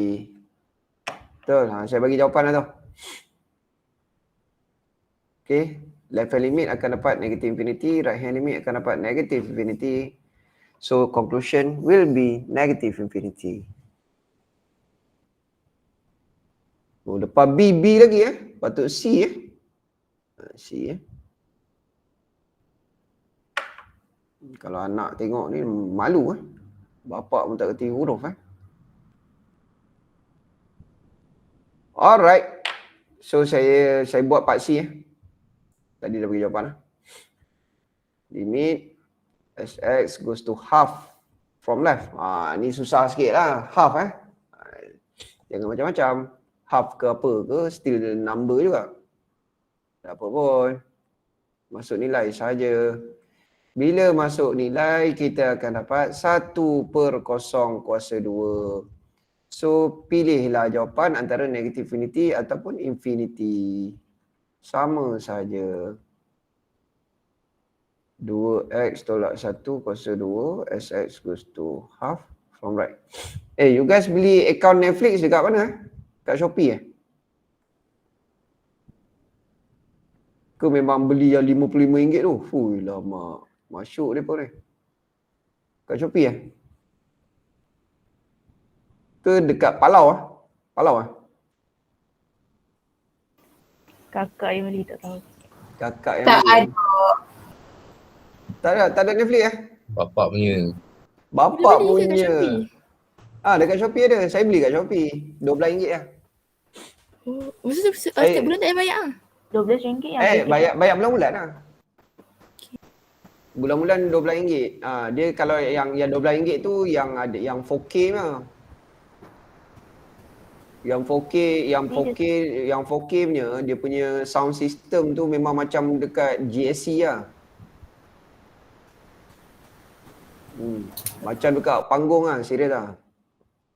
Betul. Saya bagi jawapan lah tu. Okay. Left hand limit akan dapat negative infinity. Right hand limit akan dapat negative infinity. So conclusion will be negative infinity. Oh, lepas B lagi Patut C C Kalau anak tengok ni malu Bapak pun tak kerti huruf Alright. So saya buat part C Tadi dah bagi jawapan Limit Sx goes to half from left. Ni susah sikit lah. Half Jangan macam-macam. Half ke apa ke, still number juga. Tak apa pun. Masuk nilai saja. Bila masuk nilai, kita akan dapat 1/0 kuasa 2. So, pilihlah jawapan antara negative infinity ataupun infinity. Sama saja. 2x tolak 1 kuasa 2, Sx goes to half from right. You guys beli account Netflix dekat mana? Kat Shopee Ke memang beli yang RM55 tu? Fui lama. Masuk mereka ni. Kat Shopee Ke dekat Palau Palau Kakak yang beli tak tahu. Kakak yang Tak beli. ada. Tak ada Netflix Bapak punya. Bapak Boleh beli ke kat punya. Shopee? Dekat Shopee ada. Saya beli kat Shopee. RM12 Oh, maksudnya setiap bulan tak payah bayar RM12 yang bayar bulan-bulan lah. Bulan-bulan RM12. Dia kalau yang RM12 tu yang ada yang 4K mah. Yang 4K punya dia punya sound system tu memang macam dekat GSC lah. Macam dekat panggung lah, serius lah.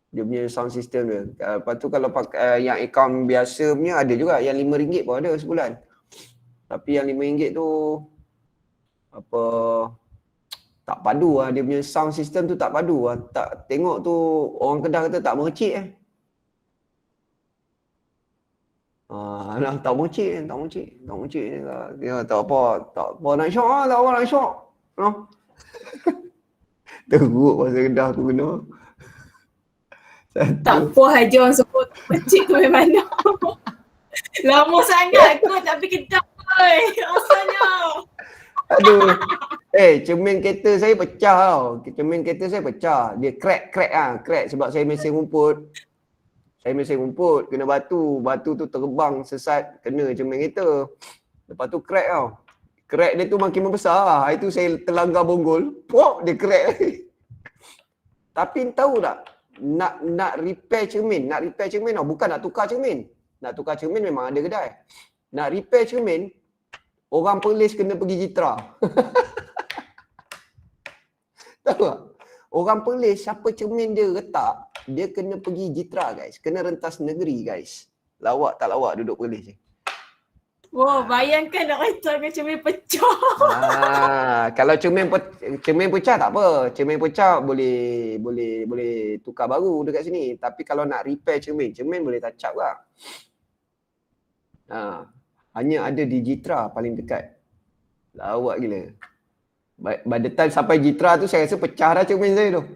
Dia punya sound system dia. Lepas tu kalau pakai yang account biasa punya ada juga yang RM5 pun ada sebulan. Tapi yang RM5 tu apa tak padu lah, dia punya sound system tu tak padu lah. Tak tengok tu orang Kedah kata tak mercik tak mercik. Dia tak apa nak syok lah, tak apa nak syok. Teruk bahasa Kedah aku kena. Tak puas aja orang sebut kecil tu memang mana. Lama sangat aku tak pergi Kedah. Rasanya. Aduh. Cermin kereta saya pecah tau. Cermin kereta saya pecah. Dia crack sebab saya mesin rumput. Kena batu. Batu tu terbang sesat kena cermin kereta. Lepas tu crack tau. Crack dia tu makin membesar lah. Hari tu saya terlanggar bonggol. Pop dia crack. Tapi tahu tak? Nak repair cermin tau. Bukan nak tukar cermin. Nak tukar cermin memang ada kedai. Nak repair cermin, orang Perlis kena pergi Jitra. Tahu tak? Orang Perlis, siapa cermin dia retak, dia kena pergi Jitra guys. Kena rentas negeri guys. Lawak tak lawak duduk Perlis je. Wow, bayangkan nak rentas dengan cermin pecah. Kalau cermin pecah tak apa. Cermin pecah boleh tukar baru dekat sini. Tapi kalau nak repair cermin boleh touch up lah. Hanya ada di Jitra paling dekat. Lawak gila. By the time sampai Jitra tu saya rasa pecah dah cermin saya tu.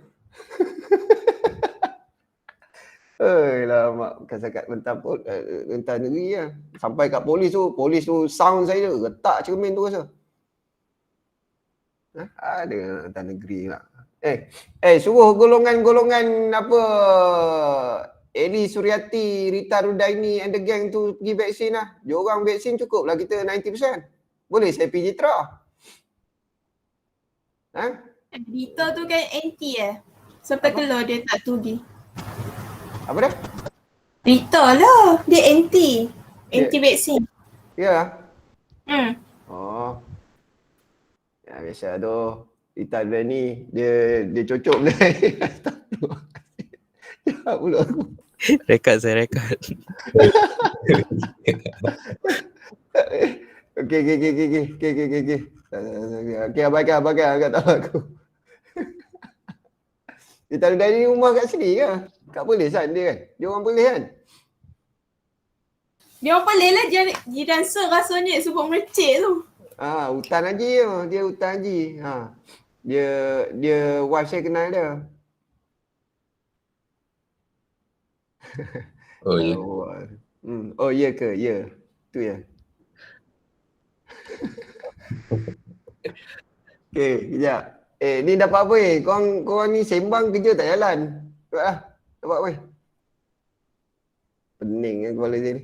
Mak bukan cakap rentas negeri lah. Sampai kat polis tu sound saya tu retak cermin tu rasa. Ada rentas negeri lah. Suruh golongan apa Eli Suryati, Rita Rudaini and the gang tu pergi vaksin lah. Diorang vaksin cukup lah kita 90%. Boleh saya pergi Jitra. Rita tu kan anti sampai keluar dia tak tudi. Apa dah? Rita lah, dia anti vaksin. Ya. Hmm. Ya biasa tu. Rita Rudaini dia cocok benda. Ya pula aku. Saya rekod. Okey. Okey, abaikan agak tahu aku. Dia tak ada dari rumah kat sini ke? Kat Perlis kan dia kan? Dia orang Perlis kan? Dia orang paling lah dia dancer rasanya sebab mercik tu. Hutan Haji tu. Dia Hutan Haji. Dia wife saya kenal dia. Oh ya. Oh ya ke? Ya. Tu ya. Okey, kejap. Ni dapat apa ni? Korang ni sembang kerja tak jalan. Cepat lah. Dapat apa ni? Pening kepala saya ni.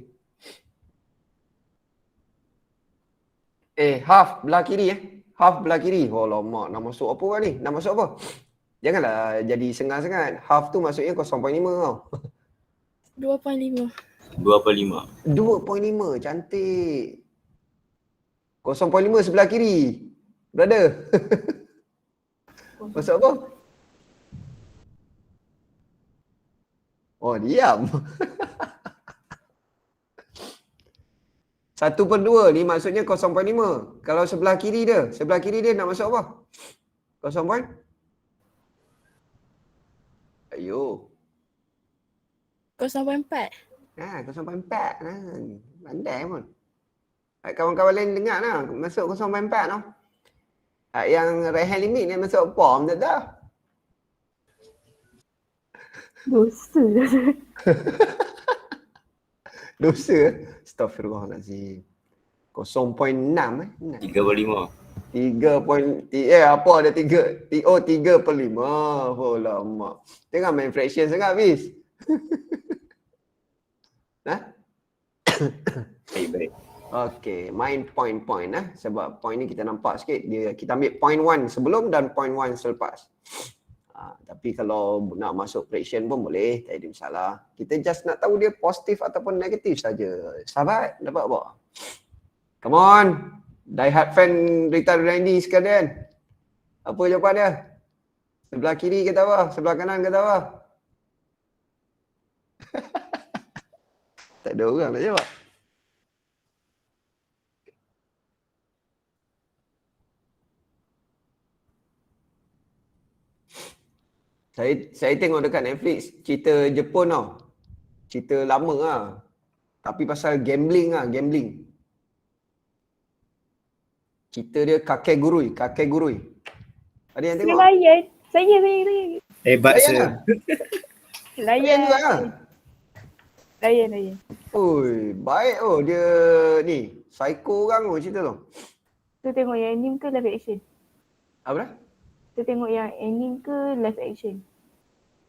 Half belah kiri Half belah kiri. Oh lama. Nak masuk apa kan ni? Nak masuk apa? Janganlah jadi sengah sangat. Half tu maksudnya 0.5 tau. 2.5. 2.5. Cantik. 0.5 sebelah kiri. Brother. Masuk apa? Oh, diam. 1/2 ni maksudnya 0.5. Kalau sebelah kiri dia nak masuk apa? 0. Ayo. 0.4. 0.4. Pandai pun. Kawan-kawan lain dengar lah. Masuk 0.4 tau. Yang rehan limit ni masuk POM tak tahu. Dosa. Dosa. Astaghfirullahalazim. 0.6 3/5. 3. Apa ada 3? Oh 3/5. Oh lama. Jangan main fraction sangat Fiz. Baik. Okey, main point-point sebab point ni kita nampak sikit kita ambil point 1 sebelum dan point 1 selepas. Tapi kalau nak masuk fraction pun boleh, tak ada masalah. Kita just nak tahu dia positif ataupun negatif saja. Sahabat, dapat apa? Come on. Die hard fan Rita Randy sekalian. Apa jawapan dia? Sebelah kiri kata apa? Sebelah kanan kata apa? Tak ada orang nak jawab. Saya tengok dekat Netflix cerita Jepun tau. Cerita lama lah. Tapi pasal gambling. Cerita dia Kakegurui. Ada yang tengok? Saya. Hebat Layan sir. lah. Layan juga lah. Layan. Oi, baik dia ni. Psycho orang cerita tu. Tu tengok yang anime ke live action? Apa dah? Tu tengok yang anime ke live action?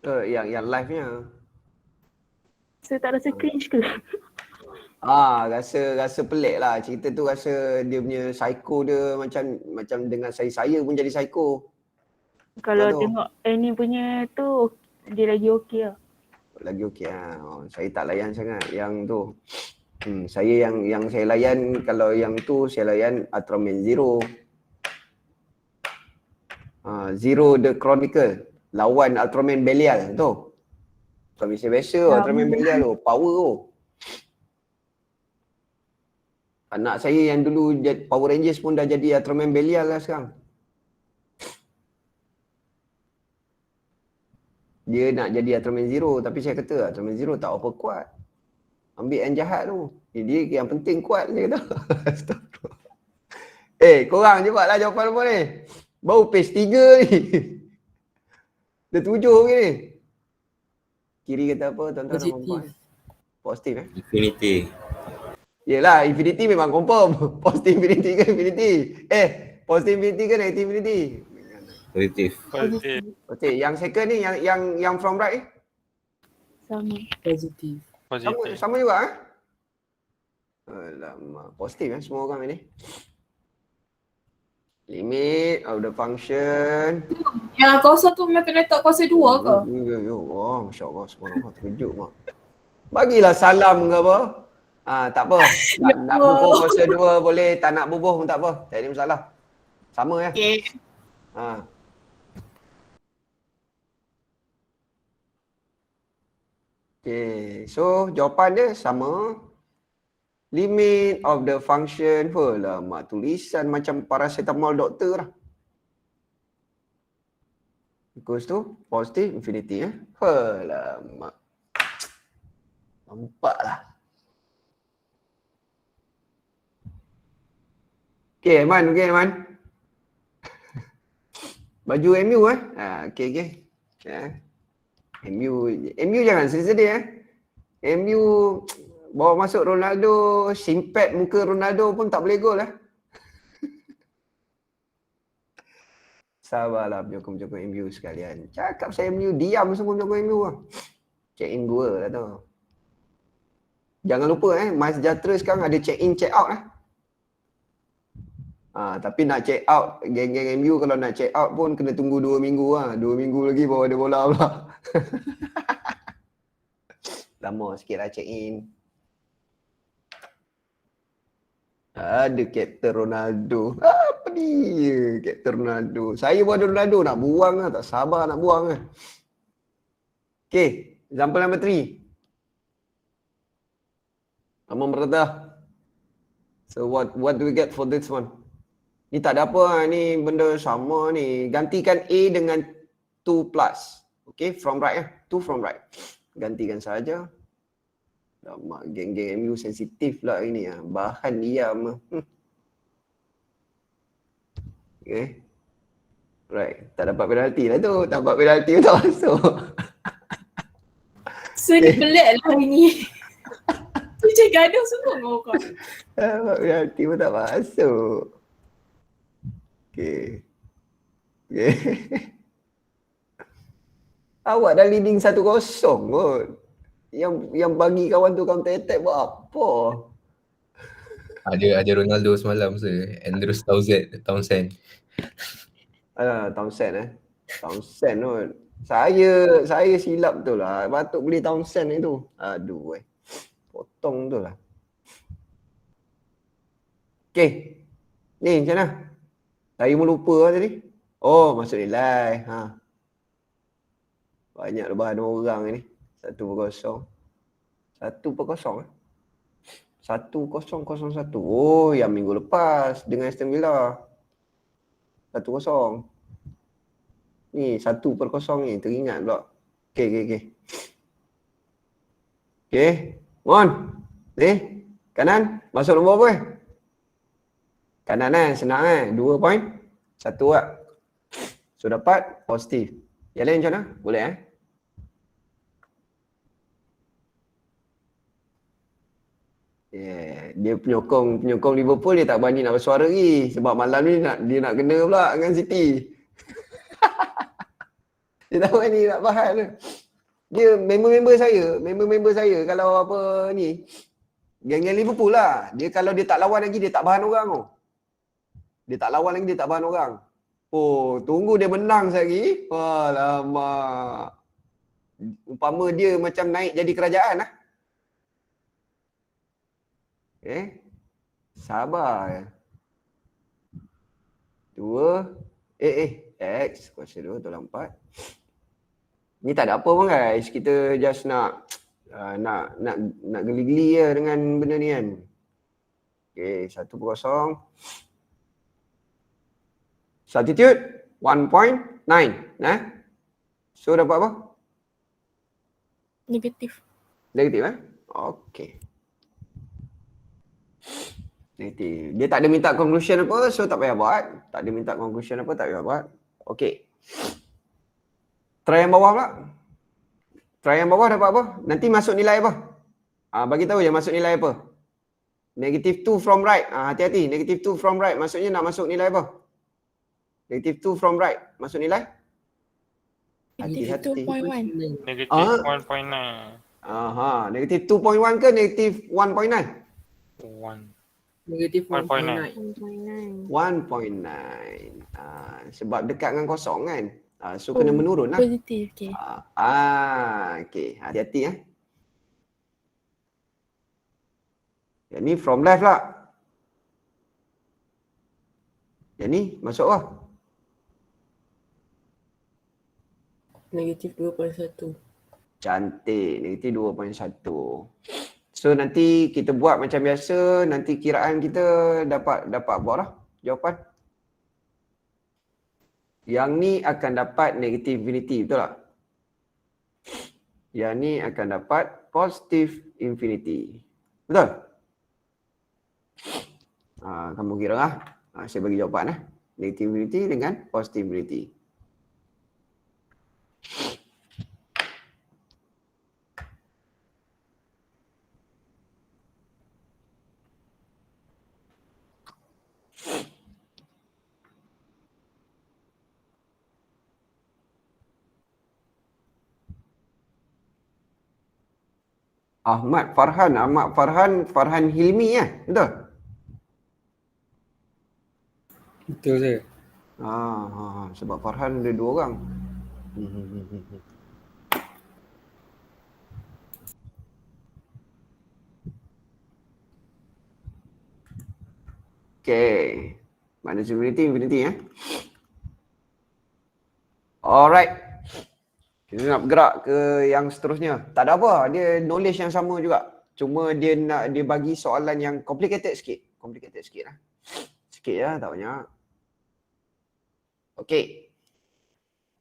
Yang live-nya. So tak rasa cringe ke? Rasa pelik lah. Cerita tu rasa dia punya psycho dia macam dengan saya pun jadi psycho. Kalau Betul. tengok anime punya tu dia lagi okey lah. Lagi okey saya tak layan sangat yang tu. Saya yang saya layan, kalau yang tu saya layan Ultraman Zero. Zero The Chronicle. Lawan Ultraman Belial tu. Tak biasa-biasa Ultraman Belial tu. Power tu. Anak saya yang dulu Power Rangers pun dah jadi Ultraman Belial lah sekarang. Dia nak jadi Ultraman Zero tapi saya kata Ultraman Zero tak apa kuat. Ambil yang jahat tu. Dia yang penting kuat dia kata. Korang cepatlah jawapan apa ni. Baru page 3 ni. Dah 7 ke ni? Kiri kata apa tuan-tuan dan puan-puan? Positif Infinity. Yelah, infinity memang confirm. Positive infinity ke infinity? Positive infinity ke negative infinity? Positif. Okay, yang second ni yang from right ni? Sama. Positif. Sama juga Alamak, positif semua orang ni. Limit of the function. Yang kuasa tu memang kena letak kuasa 2 ke? Oh, Masya Allah, subhanallah, terkejut mak. Bagilah salam ke apa? Tak apa. Nak bubuh kuasa 2 boleh, tak nak bubuh pun tak apa. Tak ada masalah. Sama ya. Okay. Okay, so jawapan dia sama. Limit of the function. Mak tulisan macam paracetamol doktor lah. Equals to positive infinity mak. Nampaklah. Okay, Aiman. Baju MU okay. MU jangan sedih MU bawa masuk Ronaldo, simpat muka Ronaldo pun tak boleh gol Sabarlah penyokong-penyokong MU sekalian. Cakap saya MU, diam semua penyokong MU Check in 2 lah tu. Jangan lupa My Sejahtera sekarang ada check in, check out tapi nak check out, geng-geng MU kalau nak check out pun kena tunggu 2 minggu 2 minggu lagi baru ada bola pula. Lama sikit lah check in. Ada Captain Ronaldo. Apa dia Captain Ronaldo? Saya pun ada Ronaldo, nak buang tak sabar nak buang Okay, example number 3. Amam berkata. So what do we get for this one? Ni tak ada apa ni benda sama ni. Gantikan A dengan 2 plus. Okay, from right 2 from right. Gantikan saja. Lama geng-geng MU sensitif lah ini bahan diam. Okay. Right, tak dapat penalti lah tu. Tak dapat penalti pun tak masuk. So ni pelik lah hari ni. Macam gaduh semua dengan orang. Tak dapat penalti pun tak masuk. Okay. Awak dah leading 1-0 kot. Yang bagi kawan tu counter attack buat apa? Ada Ronaldo semalam Andrews Townsend. Townsend Townsend tu. Saya silap betul lah. Patut beli Townsend itu. Aduh potong tu lah. Okay. Ni macam mana? Saya melupa lah tadi. Oh, masuk nilai. Banyak lebahan orang ni. 1-0. 1-0. 1-0-0-1. Oh, yang minggu lepas dengan Aston Villa. 1-0. Ni 1-0 ni teringat pula. Okay. Okay. Mon. Ni. Kanan. Masuk nombor apa? Kanan senang 2.1 lah. So dapat positif. Yang lain macam mana? Boleh Dia penyokong Liverpool dia tak berani nak bersuara lagi sebab malam ni dia nak kena pula dengan City. Dia tak berani nak bahas tu. Dia member-member saya kalau apa ni geng-geng Liverpool lah. Dia kalau dia tak lawan lagi dia tak bahan orang tu. Dia tak lawan lagi dia tak bahan orang. Oh, tunggu dia menang lagi. Alamak. Umpama dia macam naik jadi kerajaan lah. Sabar. 2 X kuasa 2 tolak 4. Ni tak ada apa pun guys. Kita just nak geli-geli je dengan benda ni kan. Okay, 1-0. Substitute 1.9. So dapat apa? Negatif. Negatif Okay. Negatif. Dia tak ada minta conclusion apa, so tak payah buat. Tak ada minta conclusion apa, tak payah buat. Okay. Try yang bawah pula. Try yang bawah dapat apa? Nanti masuk nilai apa? Bagi tahu je masuk nilai apa. Negative 2 from right. Hati-hati. Negative 2 from right. Maksudnya nak masuk nilai apa? Negative 2 from right. Masuk nilai? Negatif 2.1. Negatif 1.9. Negative 2.1 ke negative 1.9? 1. Negatif 1.9. 1.9. 1.9. Sebab dekat dengan kosong kan. So kena menurun lah. Positif, okay. Okay. Hati-hati Yang ni from left lah. Yang ni masuk apa? Negatif 2.1. Cantik. Negatif 2.1. So nanti kita buat macam biasa. Nanti kiraan kita dapat buat lah jawapan. Yang ni akan dapat negative infinity, betul tak? Yang ni akan dapat positive infinity. Betul? Kamu kira lah. Saya bagi jawapan Negative infinity dengan positive infinity. Ahmad Farhan Hilmi betul? Betul saya. Sebab Farhan ada 2 orang. Okay. Mana infinity Alright. Kita nak bergerak ke yang seterusnya. Tak ada apa, dia knowledge yang sama juga. Cuma dia bagi soalan yang complicated sikit. Sikit tak banyak. Okay.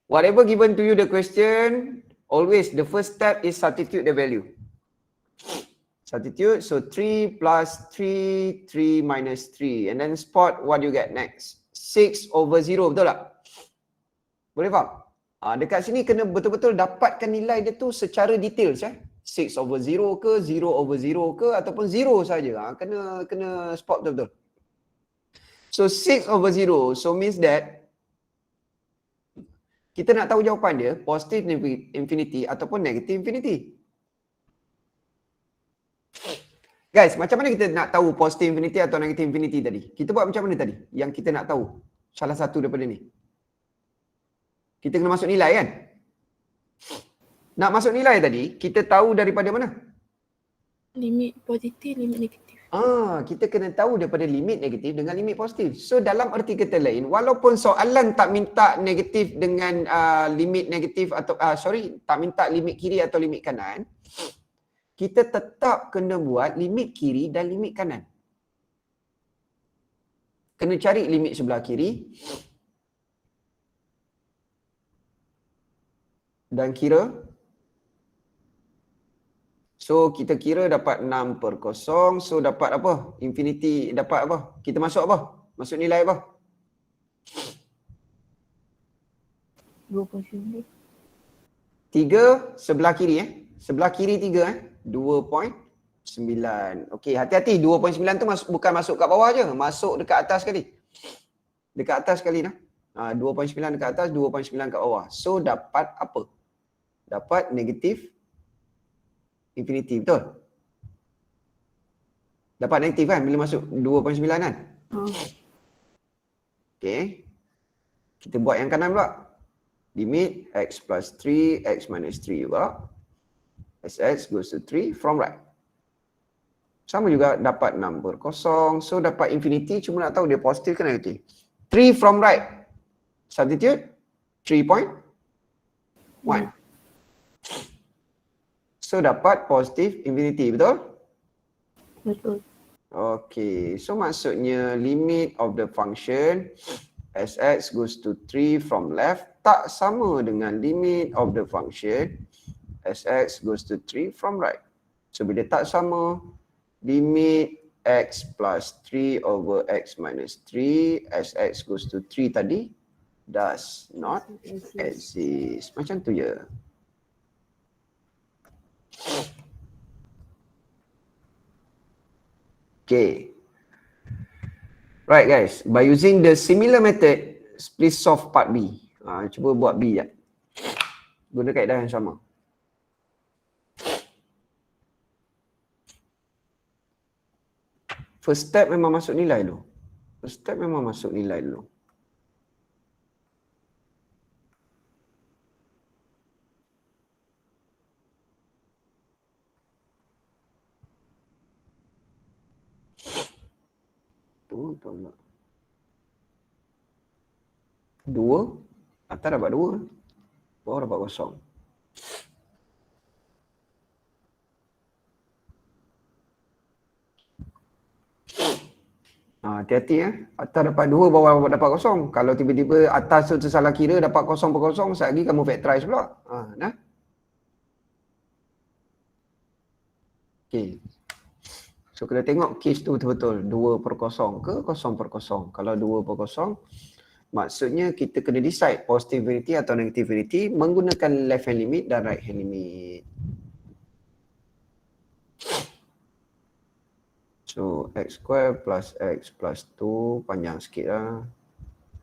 Whatever given to you the question, always the first step is substitute the value. Substitute, so 3 plus 3, 3 minus 3. And then spot what you get next. 6/0, betul tak? Boleh faham? Dekat sini kena betul-betul dapatkan nilai dia tu secara details 6/0 ke, 0/0 ke ataupun 0 saja. Kena spot betul-betul. So 6/0, so means that kita nak tahu jawapan dia positive infinity ataupun negative infinity. Guys, macam mana kita nak tahu positive infinity atau negative infinity tadi? Kita buat macam mana tadi? Yang kita nak tahu salah satu daripada ni. Kita kena masuk nilai kan? Nak masuk nilai tadi, kita tahu daripada mana? Limit positif, limit negatif. Kita kena tahu daripada limit negatif dengan limit positif. So dalam erti kata lain, walaupun soalan tak minta negatif dengan limit negatif atau tak minta limit kiri atau limit kanan, kita tetap kena buat limit kiri dan limit kanan. Kena cari limit sebelah kiri dan kira. So kita kira dapat 6/0. So dapat apa? Infinity dapat apa? Kita masuk apa? Masuk nilai apa? 2.9. 3 sebelah kiri Sebelah kiri 3 2.9. Okey, hati-hati 2.9 tu bukan masuk kat bawah je, masuk dekat atas sekali. Dekat atas sekali dah. 2.9 dekat atas, 2.9 kat bawah. So dapat apa? Dapat negatif infinity, betul? Dapat negatif kan bila masuk 2.9 kan? Okey. Kita buat yang kanan pula. Limit x plus 3, x minus 3 pula. Sx goes to 3 from right. Sama juga dapat 6/0. So dapat infinity, cuma nak tahu dia positif ke negatif. 3 from right. Substitute 3.1. So dapat positif infinity, betul? Betul. Okay, so maksudnya limit of the function Sx goes to 3 from left tak sama dengan limit of the function Sx goes to 3 from right. So bila tak sama, limit x plus 3 over x minus 3 Sx goes to 3 tadi does not exist. Macam tu je. Okay. Right guys, by using the similar method, please solve part B. Cuba buat B je. Guna kaedah yang sama. First step memang masuk nilai dulu. First step memang masuk nilai dulu. Tolak. 2. Atas dapat 2. Bawah dapat kosong. Hati-hati Atas dapat 2, bawah dapat kosong. Kalau tiba-tiba atas tu tersalah kira dapat 0/0, sekali kamu factorize pula. Dah. Okay. So kena tengok case tu betul-betul 2/0 ke 0/0. Kalau 2/0, maksudnya kita kena decide positivity atau negativity menggunakan left hand limit dan right hand limit. So x square plus x plus 2 panjang sikit lah.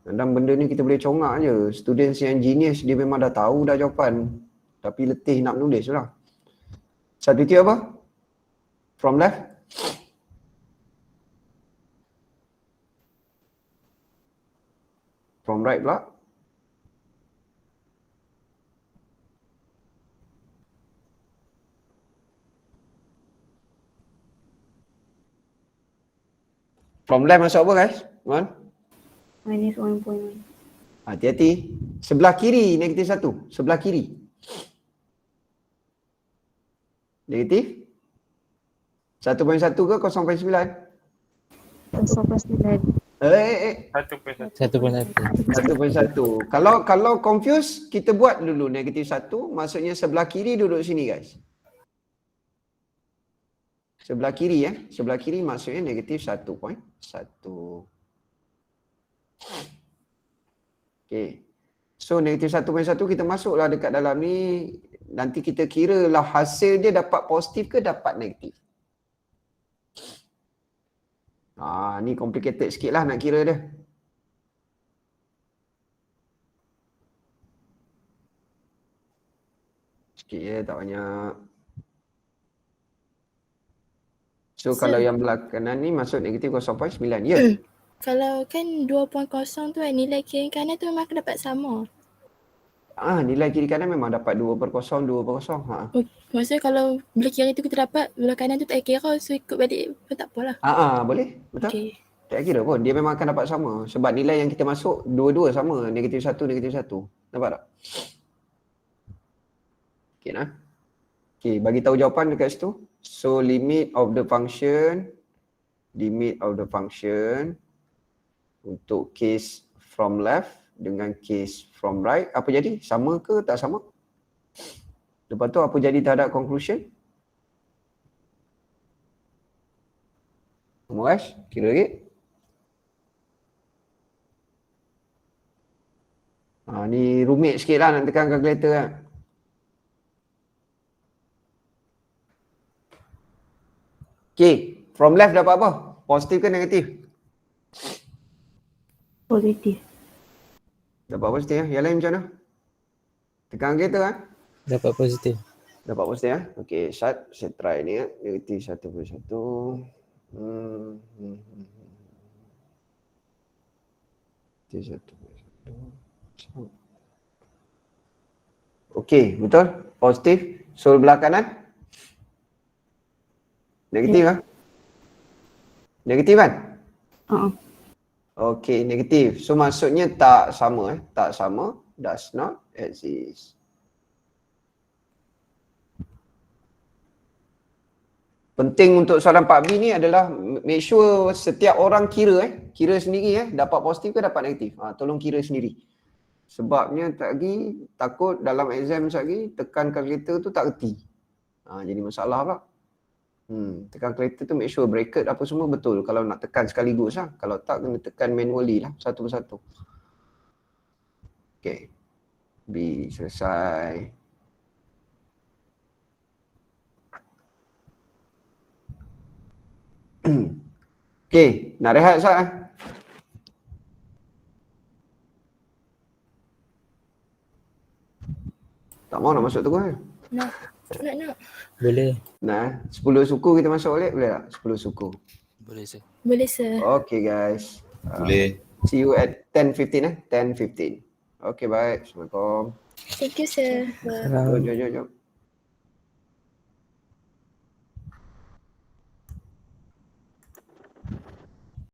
Dan benda ni kita boleh congak je. Students yang genius dia memang dah tahu dah jawapan. Tapi letih nak menulis lah. Substitute apa? From left? From right pula? From left masuk apa guys? Minus 1.1. Hati-hati. Sebelah kiri negatif 1. Sebelah kiri. Negatif? 1.1 ke 0.9? 0.9. 1.1. 1.1. Kalau confuse, kita buat dulu negatif 1. Maksudnya sebelah kiri duduk sini guys. Sebelah kiri Sebelah kiri maksudnya negatif 1.1. Okay. So negatif 1.1 kita masuklah dekat dalam ni. Nanti kita kira lah hasil dia dapat positif ke dapat negatif. Ni complicated sikit lah nak kira dia. Sikit tak banyak. So Sir. kalau yang belah kanan ni masuk negatif 0.9. Ya. Kalau kan 2.0 tu kan nilai kiri kanan tu memang akan dapat sama. Nilai kiri kanan memang dapat 2/0, 2/0. Maksudnya kalau belah kiri tu kita dapat, belah kanan tu tak kira, so ikut balik pun tak apalah. Boleh. Betul. Okay. Tak kira pun. Dia memang akan dapat sama. Sebab nilai yang kita masuk dua-dua sama. Negatif 1, negatif 1. Nampak tak? Okay nah. Okay, bagi tahu jawapan dekat situ. So limit of the function untuk case from left dengan case from right, apa jadi? Sama ke tak sama? Lepas tu apa jadi terhadap conclusion? Guys, kira lagi. Ni rumit sikit lah nak tekan calculator kan. Okay, from left dapat apa? Positif ke negatif? Positif. Dapat positif. Yang lain macam mana? Tekan calculator kan? Dapat positif. Dapat positif ya. Okay, start. Saya try ni ya. Negatif 1/1. Negatif 1/1. Okay, betul? Positif. So belah kanan? Negatif lah. Negatif kan? Okay, negatif. So maksudnya tak sama Tak sama. Does not exist. Penting untuk soalan 4B ni adalah make sure setiap orang kira sendiri dapat positif ke dapat negatif. Tolong kira sendiri. Sebabnya takut dalam exam lagi tekan calculator tu tak reti. Jadi masalah pula. Tekan calculator tu make sure bracket apa semua betul kalau nak tekan sekaligus lah. Kalau tak kena tekan manually lah satu persatu. Okay. B selesai. Okay, nak rehat Sat? Tak mau nak masuk terus kan? Nak. Boleh. Nah, 10 suku kita masuk balik boleh tak? 10 suku. Boleh sir. Boleh sir. Okay guys. Boleh. See you at 10:15 10:15. Okay, baik. Assalamualaikum. Thank you sir. Jom.